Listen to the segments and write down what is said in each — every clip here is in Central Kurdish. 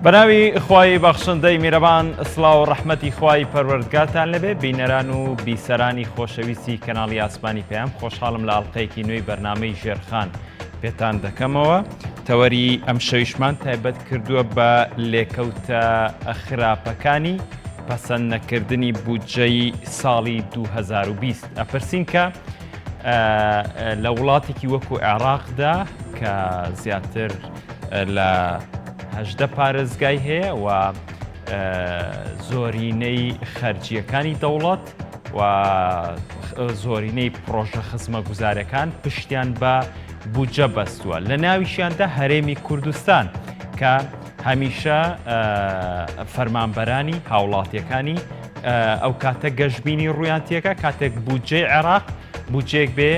بەناوی خوای بەخشندەی میرەبان سڵاو و ڕەحمەتی خوای پەروەردگارتان لەبێ بینەران و بیسەرانی خۆشەویستی کەناڵی ئاسمانی پێیان خۆشحاڵم لە ئاڵلقەیەکی نوێی بەرنامەی ژێرخان پێتان دەکەمەوە. تەوەری ئەم شەویشمان تایبەت کردووە بە لێکەوتە خراپەکانی پەسەندنەکردنی بودجەی ساڵی 2020. ئەپرسین کە لە وڵاتێکی وەکو عێراقدا کە زیاتر لە 18 پارێزگای هەیە و زۆرینەی خەرجیەکانی دەوڵەت و زۆرینەی پرۆژە خزمەتگوزاریەکان پشتیان بە بودجە بەستووە. لە ناویشیاندا هەرێمی کوردستان کە هەمیشە فەرمانبەرانی هاوڵاتیەکانی ئەو کاتە گەشتبینی ڕوویان تێکە کاتێک بودجەی عێراق بودجێک بێ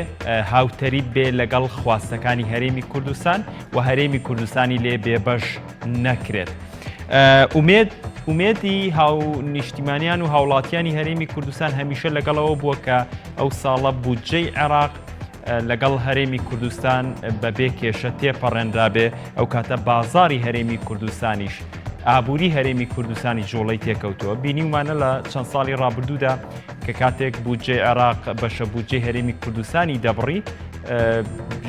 هاوتەریت بێ لەگەڵ خواستەکانی هەرێمی کوردستان و هەرێمی کوردستانی لێ بێبەش نەکرێت. ئومێدی هاو نیشتیمانیان و هاوڵاتیانی هەرێمی کوردستان هەمیشە لەگەڵەوە بووە کە ئەو ساڵە بودجەی عێراق لەگەڵ هەرێمی کوردستان بەبێ کێشە تێپەڕێنرابێ ئەو کاتە بازاری هەرێمی کوردستانیش ئابووری هەرێمی کوردستانی جۆڵەی تێکەوتووە. بینیمانە لە چەند ساڵی ڕابردوودا کە کاتێک بودجەی عێراق بەشە بودجەی هەرێمی کوردستانی دەبڕی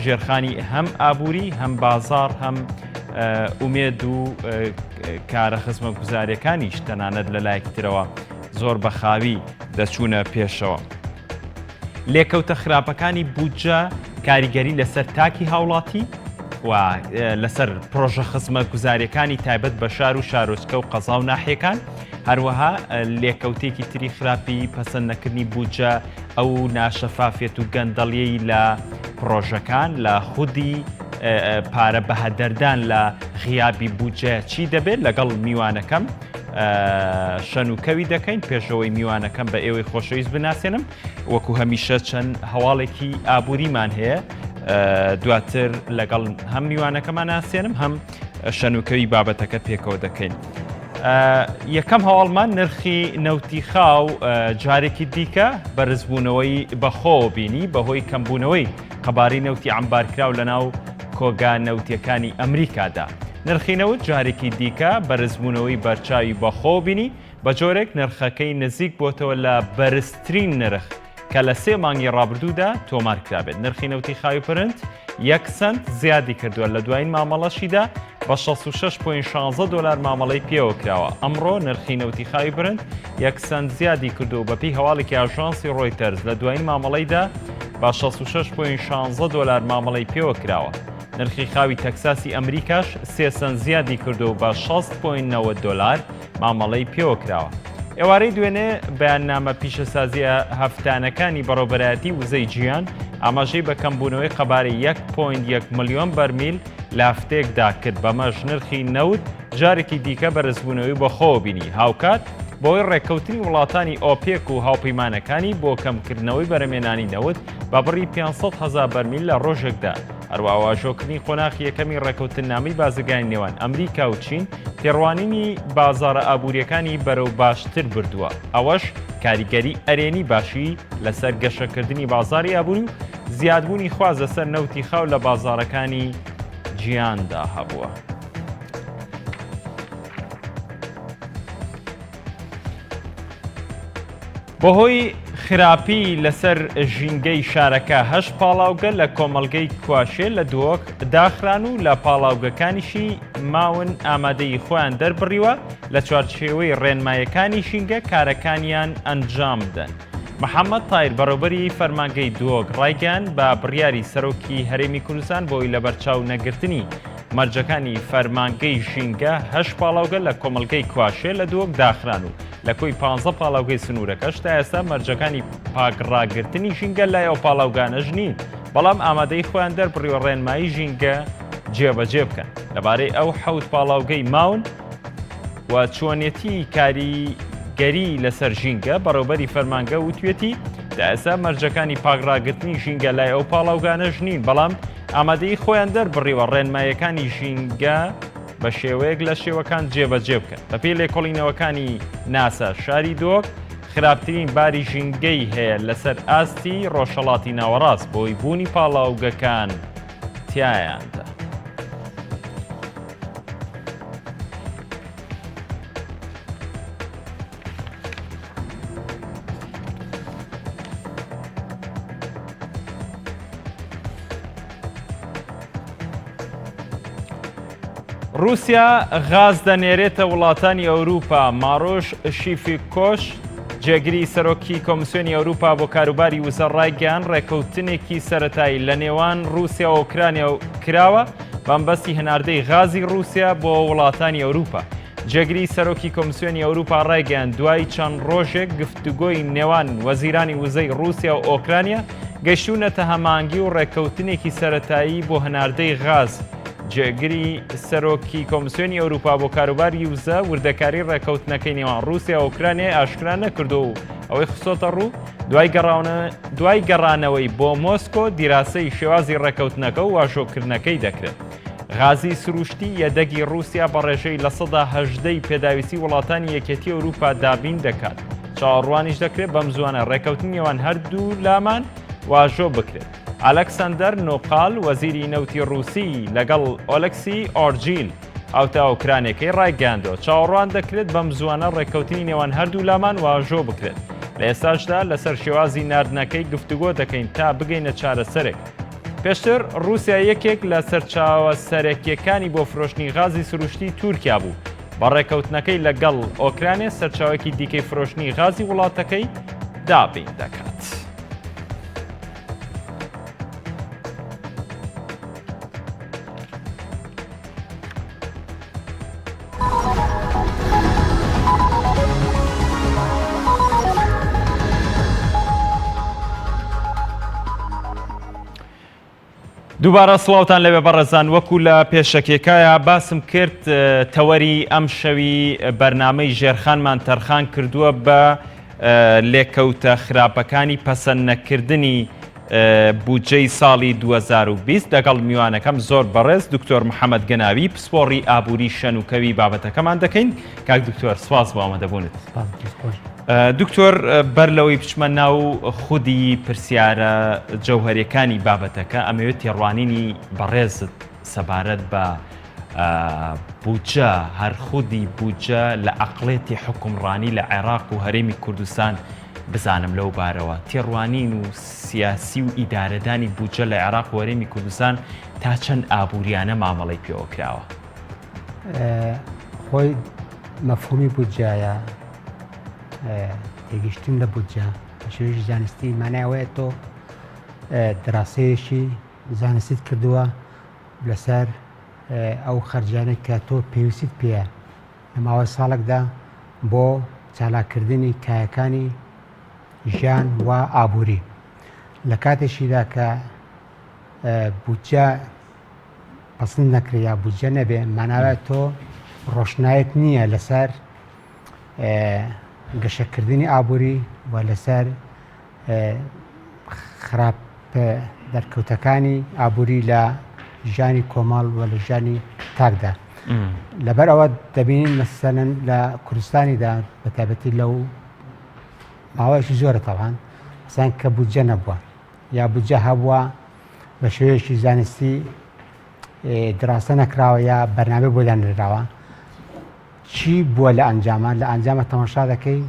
ژێرخانی هەم ئابووری هەم بازار هەم ئومێد و کارە خزمەتگوزاریەکانیش تەنانەت لەلایەکی ترەوە زۆر بەخاوی دەچوونە پێشەوە. لێکەوتە خراپەکانی بودجە کاریگەری لەسەر تاکی هاوڵاتی و لەسەر پرۆژە خزمەتگوزاریەکانی تایبەت بە شار و شارۆچکە و قەزا و ناحیەکان، هەروەها لێکەوتێکی تری خراپی پەسەندنەکردنی بودجە ئەو ناشەفافێت و گەندەڵیەی لە پرۆژەکان لە خودی پارە بەهەدەردان لە غیابی بودجە چی دەبێت لەگەڵ میوانەکەم شەنوکەوی دەکەین پێشەوەی میوانەکەم بە ئێوەی خۆشەویست بناسێنم وەکو هەمیشە چەند هەواڵێکی ئابووریمان هەیە دواتر لەگەڵ هەم میوانەکەمان ناسێنم هەم شەنوکەوی بابەتەکە پێکەوە دەکەین. یەکەم هەواڵمان نرخی نەوتی خاو جارێکی دیکە بەرزبوونەوەی بەخۆ بینی بەهۆی کەمبوونەوەی قەباری نەوتی عەمبارکراو لە ناو کۆگا نەوتیەکانی ئەمریکادا. نرخی نەوت جارێکی دیکە بەرزبوونەوەی بەرچاوی بەخۆ بینی بە جۆرێک نرخەکەی نزیک بۆتەوە لە بەرزترین نرخ کە لە 3 مانگی ڕابردوودا تۆمارکرابێت. نرخی نەوتی خاوی پرنت 1 سنت زیادی کردووە لە دوایین مامەڵەشیدا بە 66.16 دلار مامەڵەی پێوە کراوە. ئەمڕۆ نرخی نەوتی خاوی برنت 1 سنت زیادی کردو بەپی هەواڵێکی ئاژانسی ڕۆیتەرز لە دوایین مامەڵەیدا بە 66.16 دلار مامەڵەی پێوە کراوە. نرخی خاوی تەکساسی ئەمریکاش 3 سنت زیادی کردو بە 60.90 دلار مامەڵەی پێوە کراوە. ئێوارەی دوێنێ بەیاننامە پیشەسازیە هەفتانەکانی بەڕێوەبەرایەتی وزەی جیهان ئاماژەی بە کەمبوونەوەی قەبارەی 1.1 ملیۆن بەرمیل لە هەفتەیەکدا کرد. بەمەش نرخی نەوت جارێکی دیکە بەرزبوونەوەی بەخۆوە بینی هاوکات بۆی ڕێککەوتنی وڵاتانی ئۆپێک و هاوپەیمانەکانی بۆ کەمکردنەوەی بەرەمێنانی نەوت بە بڕی 500,000 بەرمیل لە ڕۆژێکدا. هەروەها واژۆکردنی قۆناغی یەکەمی ڕێککەوتننامەی بازرگانی نێوان ئەمریکا و چین تێڕوانینی بازاڕە ئابوووریەکانی بەرەو باشتر بردووە. ئەوەش کاریگەری ئەرێنی باشی لەسەر گەشەکردنی بازاری ئابووری و زیادبوونی خواز لەسەر نەوتی خاو لە بازاڕەکانی جیهاندا هەبووە. بەهۆی خراپی لەسەر ژینگەی شارەکە 8 پاڵاوگە لە کۆمەڵگەی کواشێ لە دۆک داخران و لە پاڵاوگەکانیشی ماون ئامادەی خۆیان دەربڕیوە لە چوارچێوەی ڕێنمایەکانی ژینگە کارەکانیان ئەنجام بدەن. محەممەد تایر بەڕێوەبەری فەرمانگەی دۆک ڕایگەیاند بە بڕیاری سەرۆکی هەرێمی کوردستان بۆی لە بەرچاو نەگرتنی مەرجەکانی فەرمانگەی ژینگە 8 پاڵاوگە لە کۆمەڵگەی کواشێ لە دۆک داخران و لە کۆی 15 پاڵاوگەی سنوورەکەش تا ئێستا مەرجەکانی پاکڕاگرتنی ژینگە لای ئەو پاڵاوگانەش نین، بەڵام ئامادەی خۆیان دەربڕیوە ڕێنمایی ژینگە جێبەجێ بکەن لەبارەی ئەو 7 پاڵاوگەی ماون و چۆنێتی کاریگەری لەسەر ژینگە. بەڕێوەبەری فەرمانگە وتوێتی تا ئێستا مەرجەکانی پاکڕاگرتنی ژینگە لای ئەو پاڵاوگانەش نین، بەڵام ئامادەی خۆیان دەربڕیوە ڕێنمایەکانی ژینگە بە شێوەیەک لە شێوەکان جێبەجێ بکەن. بەپێی لێکۆڵینەوەکانی ناسا شاری دۆک خراپترین باری ژینگەی هەیە لەسەر ئاستی ڕۆژهەڵاتی ناوەڕاست بۆی بوونی رووسیا غاز دەنێرێتە وڵاتانی ئەوروپا. ماڕۆژ شیفیکۆش جێگیری سەرۆکی کۆمسیۆنی ئەوروپا بۆ کاروباری وزە ڕایگەیان ڕێکەوتنێکی سەرەتایی لە نێوان رووسیا و ئۆکرانیا و کراوە بەمبەستی هەناردەی غازی رووسیا بۆ وڵاتانی ئەوروپا. جێگیری سەرۆکی کۆمسیۆنی ئەوروپا ڕایگەیان دوای چەند ڕۆژێک گفتوگۆی نێوان وەزیرانی وزەی رووسیا و ئۆکرانیا گەیشتونەتە هەمانگی و ڕێکەوتنێکی سەرەتایی بۆ هەناردەی غاز. جێگیری سەرۆکی کۆمسیۆنی ئەوروپا بۆ کاروباری وزە وردەکاری ڕێکەوتنەکەی نێوان رووسیا و ئۆکرانیا ئاشکرا نەکردو و ئەوەی خسۆتە ڕوو دوای گەڕانەوەی بۆ مۆسکۆ دیراسەی شێوازی ڕێکەوتنەکە و واژۆکردنەکەی دەکرێت. غازی سروشتی یەدەگی رووسیا بە ڕێژەی لە 18% پێداویستی وڵاتانی یەکێتی ئەوروپا دابین دەکات. چاوەڕوانیش دەکرێت بەم زوانە ڕێکەوتنی نێوان هەردوو لامان واژۆ بکرێت. ئەلەکسەندەر نۆقال وەزیری نەوتی رووسی لەگەڵ ئۆلەکسی ئۆرجیل ئەوتا ئۆکرانەکەی ڕایگەاندەوە چاوەڕوان دەکرێت بەم زوانە ڕێکەوتنی نێوان هەردوو لامان واژۆ بکرێت. لە ئێستاشدا لەسەر شێوازی ناردنەکەی گفتوگۆ دەکەین تا بگەینە چارەسەرێک. پێشتر رووسیا یەکێک لە سەرچاوە سەرەکیەکانی بۆ فرۆشتنی غازی سروشتی تورکیا بوو. بە ڕێکەوتنەکەی لەگەڵ ئۆکرانیا سەرچاوێکی دیکەی فرۆشتنی غازی وڵاتەکەی دابین دەکات. دووبارە سڵاوتان لەوێ بەڕێزان وەکو لە پێشەکێکایە باسم کرد تەوەری ئەم شەوی بەرنامەی ژێرخانمان تەرخان کردووە بە لێکەوتە خراپەکانی پەسەندنەکردنی بودجەی ساڵی 2020 دەگەڵ میوانەکەم زۆر بەڕێز دکتۆر محەممەد گەناوی پسپۆڕی ئابووری شەنوکەوی بابەتەکەمان دەکەین کاک دکتۆر سواز بۆ ئامادەبوونت. دکتۆر بەر لەوەی بچمە ناو خودی پرسیارە جەوهەریەکانی بابەتەکە ئەمەوێت تێڕوانینی بەڕێزت سەبارەت بە بودجە هەر خودی بودجە لە ئەقڵێتی حکومڕانی لە عێراق و هەرێمی کوردستان بزانم لەو بارەوە تێڕوانین و سیاسی و ئیدارەدانی بودجە لە عێراق و هەرێمی کوردستان تا چەند ئابووریانە مامەڵەی پێوە کراوە. خۆی مەفهومی بودجایە تێگەیشتن لە بودجە بە شێوەیەکی زانستی مانایەوەیە تۆ دراسەیەکی زانستیت کردووە لەسەر ئەو خەرجانێک کە تۆ پێویستیت پێیە لە ماوەی ساڵێکدا بۆ چالاکردنی کایەکانی ژیان و ئابووری. لە کاتێکیدا کە بودجە پەسەند نەکرێت یا بودجە نەبێ ماناوێت تۆ ڕۆشنایەت نییە لەسەر گەشەکردنی ئابووری و لەسەر خراپ دەرکەوتەکانی ئابووری لە ژیانی کۆمەڵ و لە ژیانی تاکدا. لەبەر ئەوە دەبینین مەسەلەن لە کوردستانیدا بەتایبەتی لەو ماوەیەکی زۆرە تەواان مەسەڵەن کە بودجە نەبووە یا بودجە هەبووە بە شێوەیەکی زانستی دراسە نەکراوە یا بەرنامە بۆ دانراوە چی بووە لە ئەنجامە لە ئەنجامە تەماشا دەکەی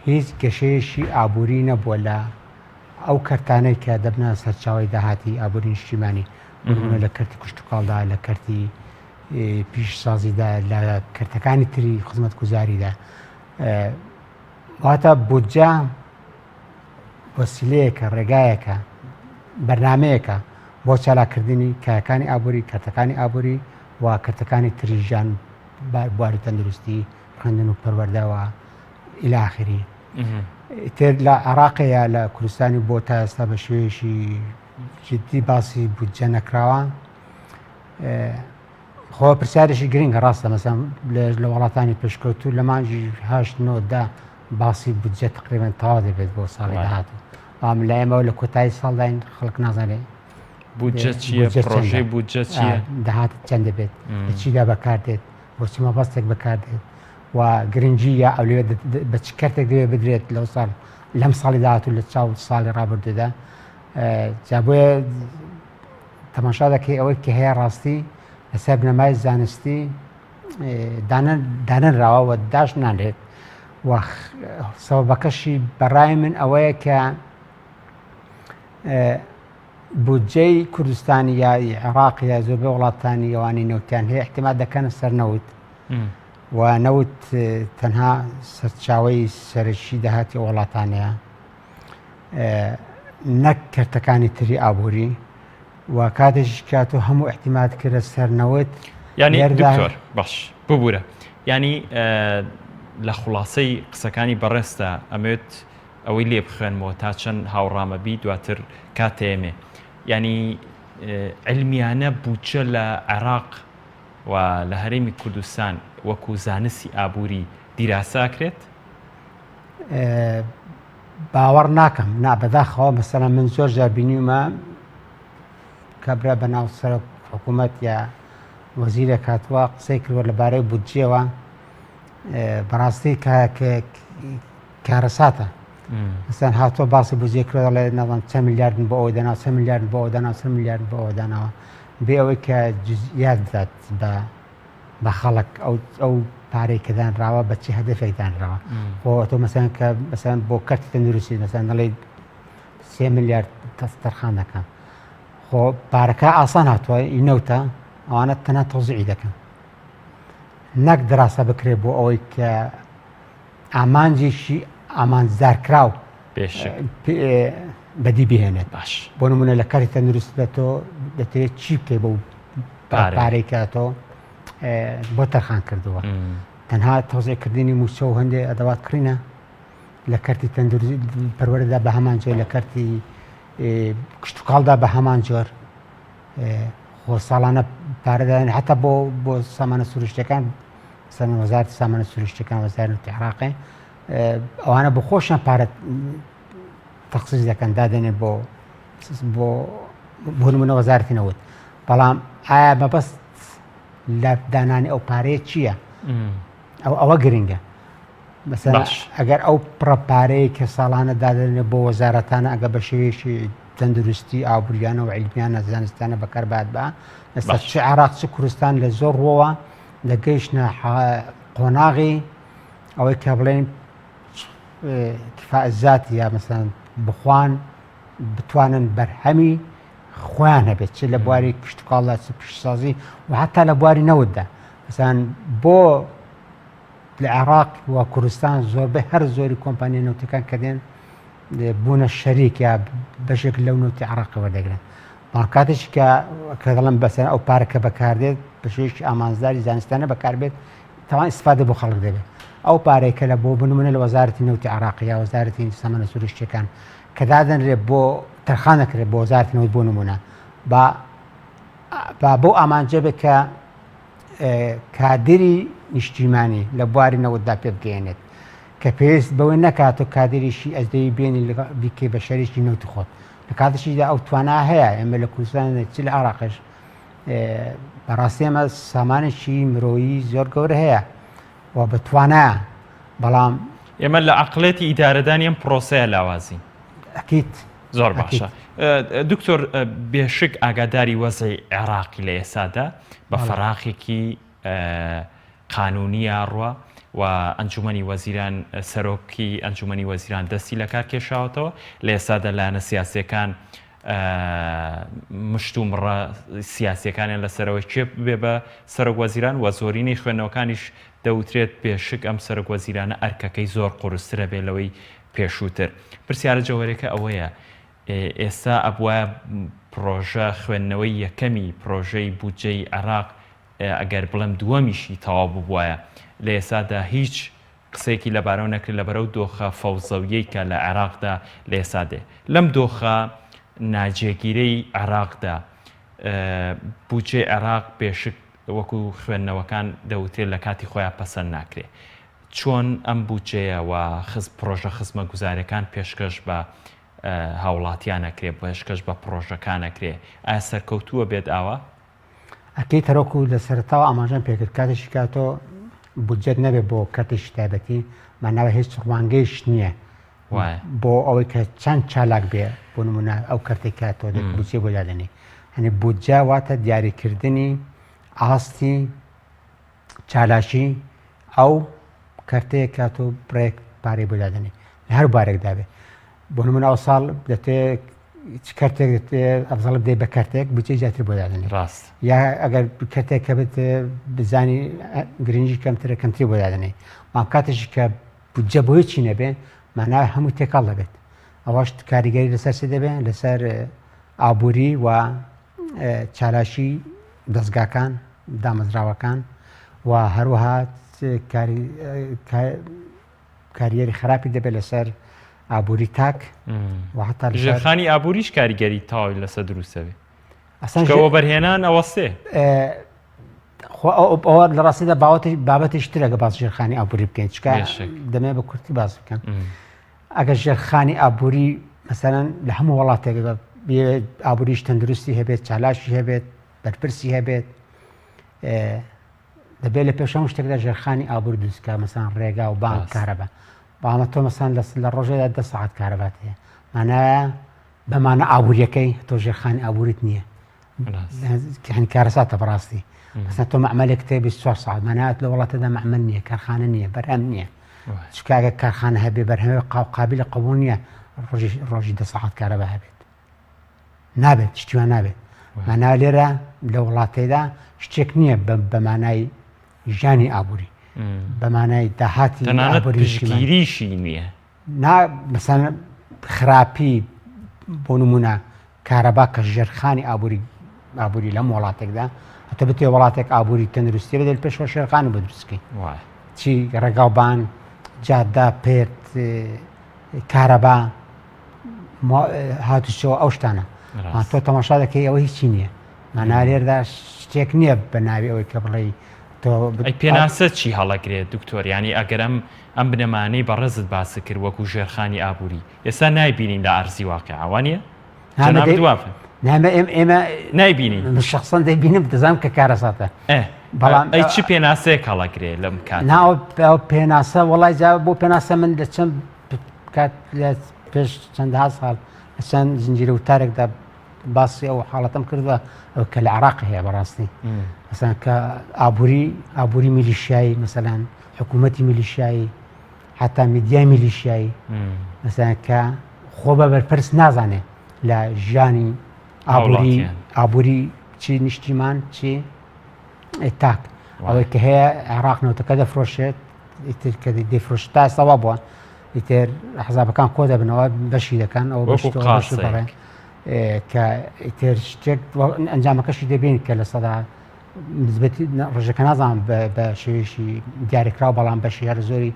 هیچ گەشەیەشی ئابووری نەبووە لە ئەو کەرتانەی کە دەبنە سەرچاوی داهاتی ئابووری نیشتیمانی لە کەرتی کوشتتوکاڵدا لە کەرتی پیشسازیدا لە کەرتەکانی تری خزمەت گوزاریدا. واتە بودجە وەسیلەیەکە ڕێگایەکە بەرنامەیەکە بۆ چالاکردنی کایەکانی ئابووری کەرتەکانی ئابووری و کەرتەکانی تریژیان بواری تەندروستی خوێندن و پەروەردەوە ئیلی ئاخری. تر لە عێراقەیە لە کوردستانی بۆ تا ئێستا بە شێوەیەکی جدی باسی بودجە نەکراوە. خۆ پرسیارێکی گرنگە ڕاستە مەسەڵەن لە وڵاتانی پێشکەوتوو لە مانجی 8-9دا باسی بودجە تقریبەن تەواو دەبێت بۆ ساڵی داهاتوو. لە ئێمە لە کۆتایی ساڵداین خەڵک نازانێت بودجە چییە پرۆژەی بودجە چییە داهات چەند دەبێت لە چیدا بەکاردێت بۆ چی مەبەستێک بەکاردێت و گرنگی یا ئەولێ بە چ کەرتێک دەوێت بدرێت لەو ساڵ لەم ساڵی داهاتوو لە چاو ساڵی ڕابردوودا. جا بۆیە تەماشا دەکەی ئەوەی کە هەیە ڕاستی لەسەر بنەمای زانستی دانەنراوە و داش نانرێت و سەبەبەکەشی بەڕای من ئەوەیە کە بودجەی کوردستانی یا عێراق یا زۆربەی وڵاتانی ئەوانی نەوتیان هەیە احتیمال دەکەن سەر نەوت و نەوت تەنها سەرچاوەی سەرەکی داهاتی وڵاتانەیە نەک کەرتەکانی تری ئابووری و کاتێکی کاتۆ هەموو احتیمال کردە سەر نەوت ینی دکتۆر باش ببوورە ینی لە خلاصەی قسەکانی بەڕێستە ئەمێت ئەوەی لێ بخوێنمەوە تا چەند هاوڕامەبی دواتر کاتێمێ ینی علمیانە بووچە لە عێراق و لە هەرێمی کوردستان وەکو زانستی ئابووری دیراساکرێت باوەڕ ناکەم بەداخەوە مەسەڵەن من زۆر جار بینیومە کەبرا بەناو سەرۆک حکوومەت یا وەزیرە کاتووە قسەی کردوە لەبارەی بودجێەوە بەڕاستی کارەساتە مەسەڵەن هاتووە باسی بودجێ کردووە لە نەڵەن چەند میلیاردن بۆ ئەوە دەنا 3 میلیارد بۆ ئەوە دەنا 3 میلیارد بۆ ئەوە داناوە بێ ئەوەی کە جزئیات بدات بە خەڵک ئەو پارەی کە دانراوە بە چی هەدەفێک دانراوە خۆ تۆ مەسەڵەن کە مەسەڵەن بۆ کەرتی تەندروستی مەسەڵەن دەڵێ 3 میلیارد تەرخان دەکەن خۆ پارەکە ئاسان هاتووە ئینەوتە ئەوانە تەنها تۆزیعی دەکەن نەک دراسە بکرێت بۆ ئەوەی کە ئامانجێکی ئامانجدارکراو بەدی بهێنێت باش بۆ نمونە لە کاری تەندروست بە تۆ دەتەوێت چی بکەی بۆ پارەی کە تۆ بۆ تەرخان کردووە تەنها تۆزێکردنی موچە و هەندێک ئەدەوات کڕینە لە کەرتی تەندروستی پەروەرەدا بە هەمان جۆر لە کەرتی کشتتوکاڵدا بە هەمان جۆر خۆ ساڵانە پارەدان حتا بۆ سامانە سروشتەکان سەرمە وەزارەتی سامانە سروشتەکان وەزارەتی عێراقی ئەوانە بۆ خۆشیان پارە تەخسیس دەکەن دادێنێت بۆ نمونە وەزارەتی نەوت بەڵام ئایا مەبەست لە دانانی ئەو پارەیە چییە؟ ئەوە گرنگە مەسەڵەن ئەگەر ئەو پڕەپارەیە کە ساڵانە دادێنێت بۆ وەزارەتانە ئەگە بە شێوەیەکی تەندروستی ئابووریانە و عیلمیانە زانستانە بەکاربات بە ئێستا چ عێراق چ کوردستان لە زۆر ڕۆوە دەگەیشتە قۆناغی ئەوەی کە بڵێن کفاءەت یا مەسەڵەن بخوان بتوانن بەرهەمی خۆیان هەبێت چ لە بواری کشتتوکاڵدا چ پیشسازی و حتا لە بواری نەوتدا مەسەڵەن بۆ لە عێراق و کوردستان زۆربەی هەر زۆری کۆمپانیە نەوتەکان کە دێن بوونە شەریک یا بەشێک لەو نەوتی عێراقی وەردەگرن بەڵام کاتێکی کە دەڵم بەسەر ئەو پارەکە بەکاردێت بەشێکی ئامانزداری زانستانە بەکاربێت تاوان ئیسفادە بۆ خەڵک دەبێت ئەو پارەیەکە لە بۆ بنمونە لە وەزارەتی نەوتی عێراقی یا وەزارەتی سامانە سروشتیەکان کە دادەنرێت بۆ تەرخان دەکرێت بۆ وەزارەتی نەوت بۆ نمونە بۆ ئامانجە بێت کە کادری نیشتیمانی لە بواری نەوتدا پێ بگەێنێت کە پێویست بەوەی نەکاتۆ کادریشی ئەزدەوی بێنی بیکەی بە شەریکی نەوتی خۆت لە کاتشیدا ئەو توانە هەیە ئێمە لە کوردستان چ لە عێراقش بەڕاستی ئێمە سامانێکی مرۆیی زۆر گەورە هەیە و بەتوانایە بەڵام ئێمە لە عەقڵێتی ئیدارەدانی ئەم پرۆسەیە لاوازین ئەکید زۆر باشە دکتۆر بێشک ئاگاداری وەزعی عێراقی لە ئێسادا بە فەراخێکی قانونی ڕوە و ئەنجومەنی وەزیران سەرۆکی ئەنجومەنی وەزیران دەستی لە کار کێشاوەتەوە لە ئێستادا لایەنە سیاسیەکان مشتومڕە سیاسیەکانیان لەسەرەوەی چێ بێ بە سەرۆک وەزیران و زۆرینەی خوێندنەوەکانیش دەوترێت پێشک ئەم سەرۆک وەزیرانە ئەرکەکەی زۆر قورسترە بێ لەوەی پێشووتر پرسیارە جەوهەرێکە ئەوەیە ئێستا ئەبوایە پرۆژە خوێندنەوەی یەکەمی پرۆژەی بودجەی عێراق ئەگەر بڵێم دووەمیشی تەواو ببوایە لە ئێسادا هیچ قسێکی لەبارەوە نەکرد لەبەرەو دۆخە فەوزەویەی کە لە عێراقدا لە ئێستا دێ لەم دۆخە ناجێگیرەی عێراقدا بودجێ عێراق بێشک وەکو خوێندنەوەکان دەوترێت لە کاتی خۆیان پەسەند ناکرێ چۆن ئەم بودجەیە و پرۆژە خزمە گوزاریەکان پێشکەش بە هاوڵاتیانەکرێ پێشکەش بە پرۆژەکانەکرێ ئایا سەرکەوتووە بێت ئاوە؟ ئەکەی تەرۆکو لە سەرتاوە ئاماژەم پێکرد کاتێکی کاتۆ بودجەت نەبێت بۆ کاتێکی تایبەتی ماناوە هیچ ڕوانگەیش نییە بۆ ئەوەی کە چەند چالاک بێ بۆ نمونە ئەو کارتێک کاتۆ بودجێ بۆ دادنێ هەنێ بودجە واتە دیاریکردنی ئاستی چالاشی ئەو کارتەیە کاتۆ بڕێک پارەی بۆ دادنێ لە هەر بارێکدا بێ بۆ نمونە ئەو ساڵ دەتێت کەرتێک ئەفزەڵ بدەیت بە کەرتێک بچێ زیاتر بۆ دادنێ ڕاست یا ئەگەر کەرتێک کە بێت بزانی گرنگی کەمترە کەمتری بۆ دادنێ مام کاتێکی کە بودجە بۆی چی نەبێ معناوی هەموو تێکەڵ دەبێت ئەوەش کاریگەری لەسەر چ دەبێت لەسەر ئابووری و چالاشی دەستگاکان دامەزراوەکان و هەروەها کاریگەری خراپی دەبێت لەسەر ئابووری تاک ژێرخانی ئابووریش کاریگەری تاوی لەسەر دروستەوێ ئەوە بەرهێنان ئەوەستێ ئەوە لە ڕاستیدا بابەتیش ترەگە باس ژێرخانی ئابووری بکەین چکە دەمێ بە کورتی باس بکەم ئەگەر ژێرخانی ئابووری مەسەرەن لە هەموو وڵاتێک ئابووریش تەندروستی هەبێت چالاشی هەبێت بەرپرسی هەبێت دەبێت لە پێش هەموو شتێکدا ژێرخانی ئابووری دروستکە مەسەن ڕێگا و بانک کارەبە بەڵام تۆ مەسەن لە ڕۆژێدا 10 ساعت کارەبات هەیە مانایە بەمانە ئابوووریەکەی تۆ ژێرخانی ئابووریت نییە کارەساتە بەڕاستی مەسەن تۆ مەعمەلێک تێ 24 ساعت مانایەت لە وڵاتەدا مەعمەل نییە کارخانە نییە بەرهەم نییە چکاگە کارخانە هەبێ بەرهەمێ قابل لە قبول نییە ڕۆژی 10 ساعت کارەبا هەبێت نابێت شتیوان نابێت مانا لێرە لە وڵاتێدا شتێک نییە بە مانای ژانی ئابووری بە مانای داهاتی ئابووریشی نییە مەسەن خراپی بۆ نمونە کارەبا کە ژێرخانی ئابووری لەم وڵاتێکدا هەتە بتێ وڵاتێک ئابووری تەندروستی بدەیت پێشەوە ژێرخانی بۆ دروستکەی چی ڕێگاوبان جاددا پێت کارەبا هاتوچەوە ئەو شتانە تۆ تەماشا دەکەی ئەوە هیچی نییە مانا لێردا شتێک نییە بە ناوی ئەوەی کە بڵێ پێناسە چی هەڵەگرێت دکتۆر ینی ئەگەر ئەم بنەمانەی بەڕێزت باسی کرد وەکو ژێرخانی ئابووری ئێستا نایبینین لە ئەرزی واقعوانە نامە ئێمە نایبینین شخصان دەبینم دەزانم کە کارەساتە بەڵام ئەی چی پێناسەیە هەڵەگرێت لەم کات ناو پێناسە وڵای جا بۆ پێناسە من لە چەند کات لە پێش چەندها ساڵ لە چەند زنجیرە وتارێکدا باسی ئەو حاڵەتم کردووە ئەو کە لە عێراق هەیە بەڕاستی مەسەن کە ئابووری میلیشیایی مەسەلەن حکوومەتی میلیشیایی حتا میدیای میلیشیایی مەسەن کە خۆ بە بەرپرس نازانێ لە ژیانی ئابووری چی نیشتیمان چی تاک ئەوەی کە هەیە عێراق نەوتەکە دەفرۆشێت کە دەیفرۆشت تا ئێستاوا بووە ئیتر حەزابەکان کۆ دەبنەوە بەشی دەکەن ئەو بەڕێ کە ئیتر شتێک ئەنجامەکەشی دەبین کە لە سەدا نسبەتی ڕژەکە نازانم بە شێوێشی دیارێکراوە بەڵام بەشی هەر زۆری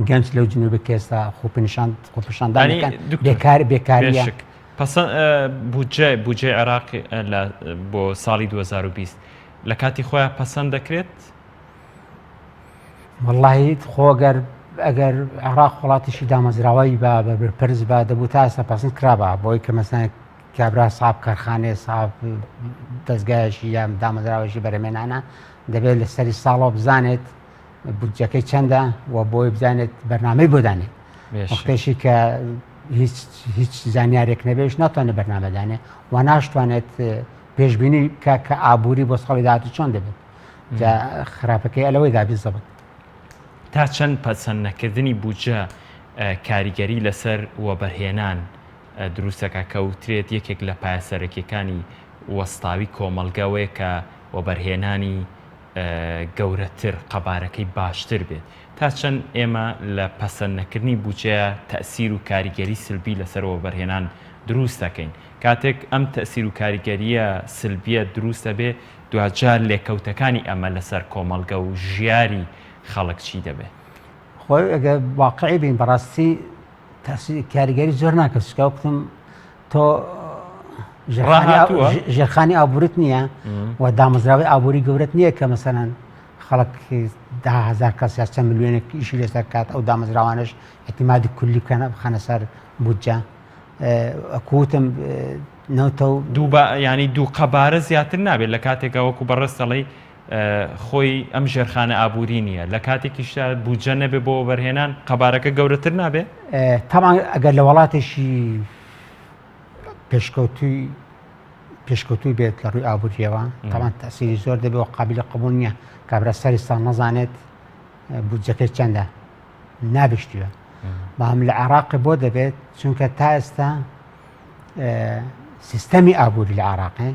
گەنج لەو جنوبی کە ئێستا خۆپیشاندانەکان بێکاریە بودجێ عێراق بۆ ساڵی 2020 لە کاتی خۆیان پەسەند دەکرێت وەڵڵاهی خۆگەر ئەگەر عێراق وڵاتیشی دامەزراوەی بە بەرپرس بە دەبوو تا ئێستا پەسەند کرابە بۆی کە مەسەن کابرا ساب کارخانێ ساب دەستگایشی یا دامەزراوەشی بەرەمێنانە دەبێت لە سەری ساڵەوە بزانێت بودجەکەی چەندە و بۆی بزانێت بەرنامەی بۆ دانێت وەختێشی کە هیچ زانیارێک نەبێش ناتوانێت بەرنامەدانێ و ناشتوانێت پێشبینی کە ئابووری بۆ ساڵی داهاتوو چۆن دەبێت خراپەکەی ئەلەوەی دابیست دەبێت تا چەند پەسەند نەکردنی بودجە کاریگەری لەسەر وەبەرهێنان دروستەکە کەوترێت یەکێک لە پایەسەرەکیەکانی وەستاوی کۆمەڵگەوەیە کە وەبەرهێنانی گەورەتر قەبارەکەی باشتر بێت تا چەند ئێمە لە پەسەند نەکردنی بودجەیە تەئسیر و کاریگەری سلبی لەسەر وەبەرهێنان دروست دەکەین کاتێک ئەم تەئسیر و کاریگەریە سلبیە دروستە بێ دوجار لێکەوتەکانی ئەمە لەسەر کۆمەڵگە و ژیاری خەڵک چی دەبێت خۆی ئەگە واقعی بین بەڕاستی کاریگەری زۆر ناکە سکاوتم تۆ ژێرخانی ئابووریت نییە و دامەزراوی ئابووری گەورەت نییە کە مەسەرەن خەڵک 10,000 کەس یا چەند ملیۆنێک ئیشی لەسەر کات ئەو دامەزراوانش احتیمادی کولی بخەنە سەر بودجە ئەکوتم ینی دوو قەبارە زیاتر نابێت لە کاتێکە وەکو بەڕستەڵی خۆی ئەم ژێرخانە ئابووری نییە لە کاتێکیشتا بودجە نەبێ بۆ وەبەرهێنان قەبارەکە گەورەتر نابێت تامان ئەگەر لە وڵاتێکی پێشکەوتوی بێت لە ڕووی ئابووریەوە تامان تەسیری زۆر دەبێت و قابل قبول نییە کابرا سەریستان نەزانێت بودجەکەی چەندە نابشتیوە بەڵام لە عێراقی بۆ دەبێت چونکە تا ئێستا سیستەمی ئابووری لە عێراقی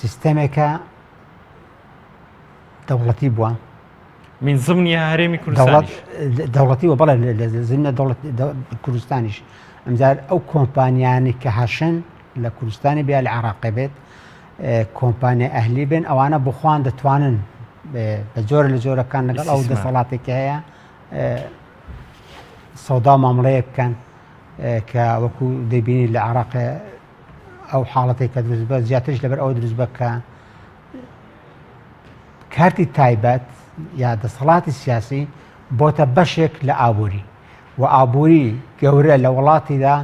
سیستەمێکە دەوڵەتی بووە من ضمنی هەرێمی کوردستانیش دەوڵەتی وە بەڵێ لە زمینە کوردستانیش ئەمجار ئەو کۆمپانیانی کە هەشن لە کوردستانی بیا لە عێراقی بێت کۆمپانیا ئەهلی بن ئەوانە بخواان دەتوانن بە جۆرە لە جۆرەکان لەگەڵ ئەو دەسەڵاتێکی هەیە سەودا مامەڵەیە بکەن کە وەکو دەبینی لە عێراقی ئەو حاڵەتێک کە دروست بە زیاترش لەبەر ئەو دروست بە کە کارتی تایبەت یا دەسەڵاتی سیاسی بۆتە بەشێک لە ئابووری و ئابووری گەورە لە وڵاتیدا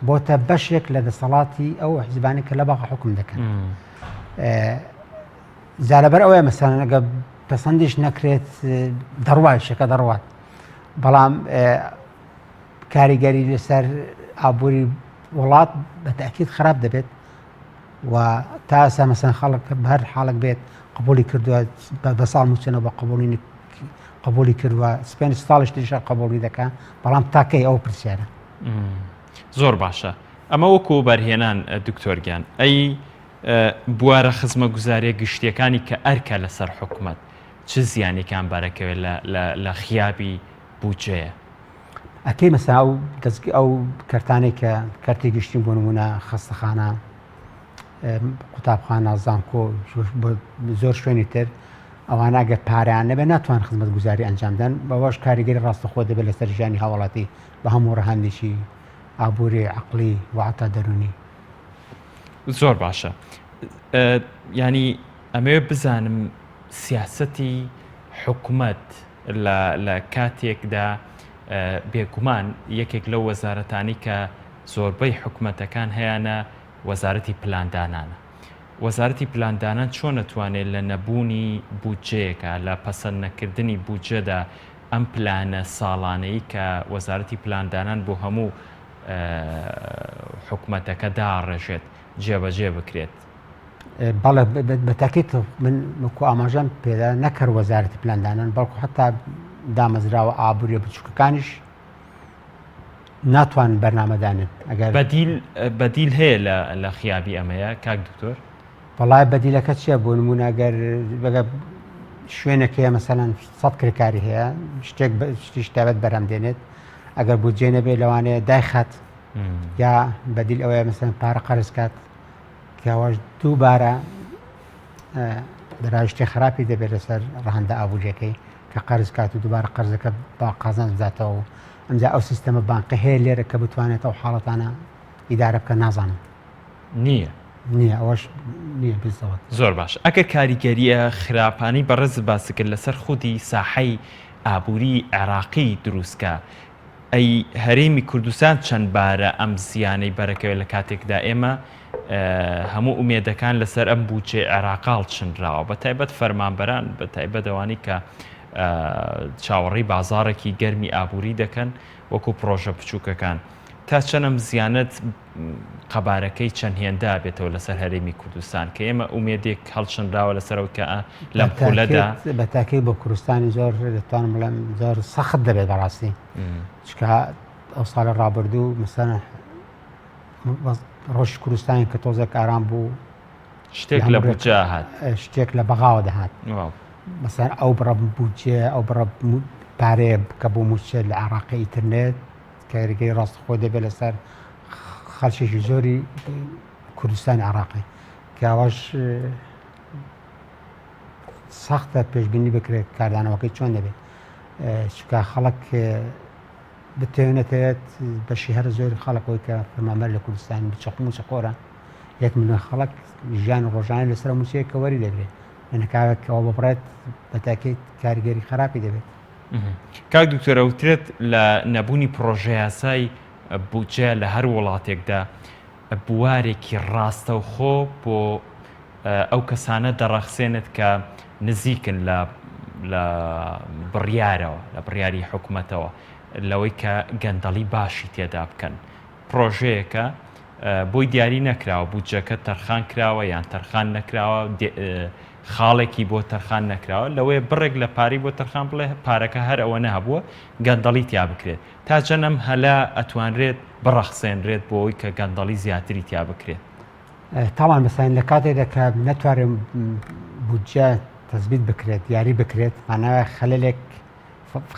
بۆتە بەشێک لە دەسەڵاتی ئەو حیزبانی کە لە باغ حکم دەکەن جا لەبەر ئەوەیە مەسەڵەن ئەگە پەسەندیش نەکرێت دەڕوای شەکە دەڕوات بەڵام کاریگەری لەسەر ئابووری وڵات بە تاکید خراپ دەبێت و تا ئێستا مەسەڵەن خەڵک هەر حاڵک بێت قبولی کردووە بە ساڵ موچەنەوە بە قبولی کردووە سپێن ساڵش تریشە قبولی دەکات بەڵام تاکەی ئەو پرسیارە زۆر باشە ئەمە وەکو بەرهێنان دکتۆرگیان ئەی بوارە خزمە گوزاریە گشتیەکانی کە ئەرکە لەسەر حکوومەت چ زیانێکان بارەکەوێت لە خیابی بودجەیە ئەکەی مەسا ئەو دەستگی ئەو کەرتانێک کە کەرتی گشتین بۆ نمونە خەستەخانە قوتابخانە زانکۆ زۆر شوێنی تر ئەوان ئەگە پاریان نەبێ ناتوان خزمەت گوزاری ئەنجامدان بەوەش کاریگەری ڕاستەخۆ دەبێت لەسەر ژیانی هاوڵاتی بە هەموو ڕەهاندێکی ئابووری عەقلی وعتا دەرونی زۆر باشە ینی ئەمەوێ بزانم سیاسەتی حکوومەت لە کاتێکدا بێگومان یەکێک لەو وەزارەتانی کە زۆربەی حکوومەتەکان هەیەە وەزارەتی پلاندانانە وەزارەتی پلاندانان چۆن نەتوانێت لە نەبوونی بودجەیەکە لە پەسەند نەکردنی بودجەدا ئەم پلانە ساڵانەی کە وەزارەتی پلاندانان بۆ هەموو حکوومەتەکە داڕێژێت جێبەجێ بکرێت بەڵێ بە تاکید من وەکو ئاماژەم پێدا نەکرد وەزارەتی پلاندانان بەڵکو حتا دامەزراوە ئابووریە بچووکەکانیش ناتوان بەرنامەدانن ئەگەر بەدیل هەیە لە خیابی ئەمەیە کاک دکتۆر وەڵای بەدیلەکە چییە بۆ نمونە ئەگەر بەگە شوێنێکەیە مەسەلەن 100 کرێکاری هەیە شتێک تایبەت بەرهەم دێنێت ئەگەر بودجێ نەبێت لەوانەیە دایخات یا بەدیل ئەوەیە مەسەلەن پارە قەرز کات کەواش دووبارە دەراژتێ خراپی دەبێت لەسەر ڕەهەندە ئابوووریەکەی کە قەرز کات و دووبارە قەرزەکە با قازانج بداتەوە ئەمجا ئەو سیستەمە بانقی هەیە لێرە کە بتوانێت ئەو حاڵەتانە ئیدارە بکە نازانم نییە ئەوەش نییە بزەوت زۆر باش ئەگەر کاریگەریە خراپانی بەڕێز باسی کرد لەسەر خودی ساحەی ئابووری عێراقی دروستکە ئەی هەرێمی کوردستان چەند بارە ئەم زیانەی بەرەکەوێت لە کاتێکدا ئێمە هەموو ئومێدەکان لەسەر ئەم بودجێ عێراقاڵ چنراوە بە تایبەت فەرمانبەران بە تایبەت ئەوانی کە چاوەڕێی بازارێکی گەرمی ئابووری دەکەن وەکو پرۆژە بچووکەکان تا چەندەم زیانەت قەبارەکەی چەند هێندا بێتەوە لەسەر هەرێمی کوردستان کە ئێمە ئومێدێک هەڵچنراوە لەسەرەوە کە لەم پۆلەدا بە تاکەی بۆ کوردستانی زۆر دەتوانم بڵێم زۆر سەخت دەبێت بەڕاستی چکە ئەو ساڵە ڕابردوو مەسەلەن ڕۆژ کوردستانی کە تۆزێک ئارام بوو شتێک لە بودجە هات شتێک لە بەغاوە دەهات مەسەلەن ئەو بڕە بودجێ ئەو بڕە پارێ کە بۆ موچێت لە عێراقی ئینترنێت کاریگەری ڕاستەخۆ دەبێت لەسەر خەڵکێکی زۆری کوردستانی عێراقی کە ئەوەش سەختە پێشبینی بکرێت کاردانەوەکەی چۆن دەبێت چکە خەڵک بتێنێتێت بەشی هەر زۆری خەڵکەوەی کە فەرمانبەر لە کوردستان بچەقم و چەقۆرە 1 ملیۆن خەڵک ژیان و ڕۆژانە لەسەر موچەیە کە وەری دەبرێت لەنکاوێکەوە ببڕێت بە تاکیت کاریگەری خراپی دەبێت کاک دکتۆرە وترێت لە نەبوونی پرۆژە یاسای بودجە لە هەر وڵاتێکدا بوارێکی ڕاستەوخۆ بۆ ئەو کەسانە دەڕەخسێنێت کە نزیکن لە بڕیارەوە لە بڕیاری حکوومەتەوە لەوەی کە گەندەڵی باشی تێدا بکەن پرۆژەیەکە بۆی دیاری نەکراوە بودجەکە تەرخان کراوە یان تەرخان نەکراوە خاڵێکی بۆ تەرخان نەکراوە لەوەی بڕێک لە پاری بۆ تەرخان بڵێ پارەکە هەر ئەوە نەهبووە گەندەڵی تیا بکرێت تا چەنەم هەلا ئەتوانرێت بڕەخسێنرێت بۆ ئەوی کە گەندەڵی زیاتری تیا بکرێت تاوان بەسان لە کاتێکدا کە نەتوارێت بودجە تەزبیت بکرێت یاری بکرێت ماناوە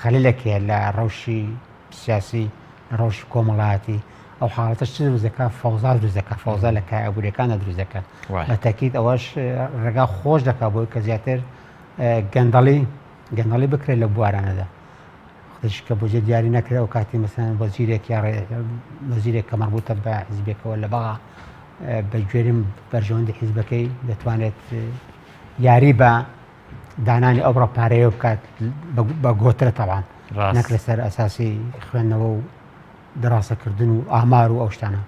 خەلەلێکە لە ڕەوشی سیاسی ڕەوشی کۆمەڵایەتی ئەو حاڵەتەش چ دروستەکە فەوزا دروستەکە فەوزا لە کایەبووریەکانە دروستەکە بە تاکید ئەوەش ڕێگا خۆش دەکات بۆی کە زیاتر گەندەڵی بکرێت لە بوارانەدا خۆش کە بودجە دیاری نەکرێت و کاتی مەسەن وەزیرێک کە مەربوطە بە حیزبێکەوە لە بەغا بە گوێرم بەرژەوەندی حیزبەکەی دەتوانێت یاری بە دانانی ئەو ڕەپارەیە بکات بە گۆترە تەوان نەک لەسەر ئەساسی خوێندنەوە و دڕاستەکردن و ئامار و ئەو شتانە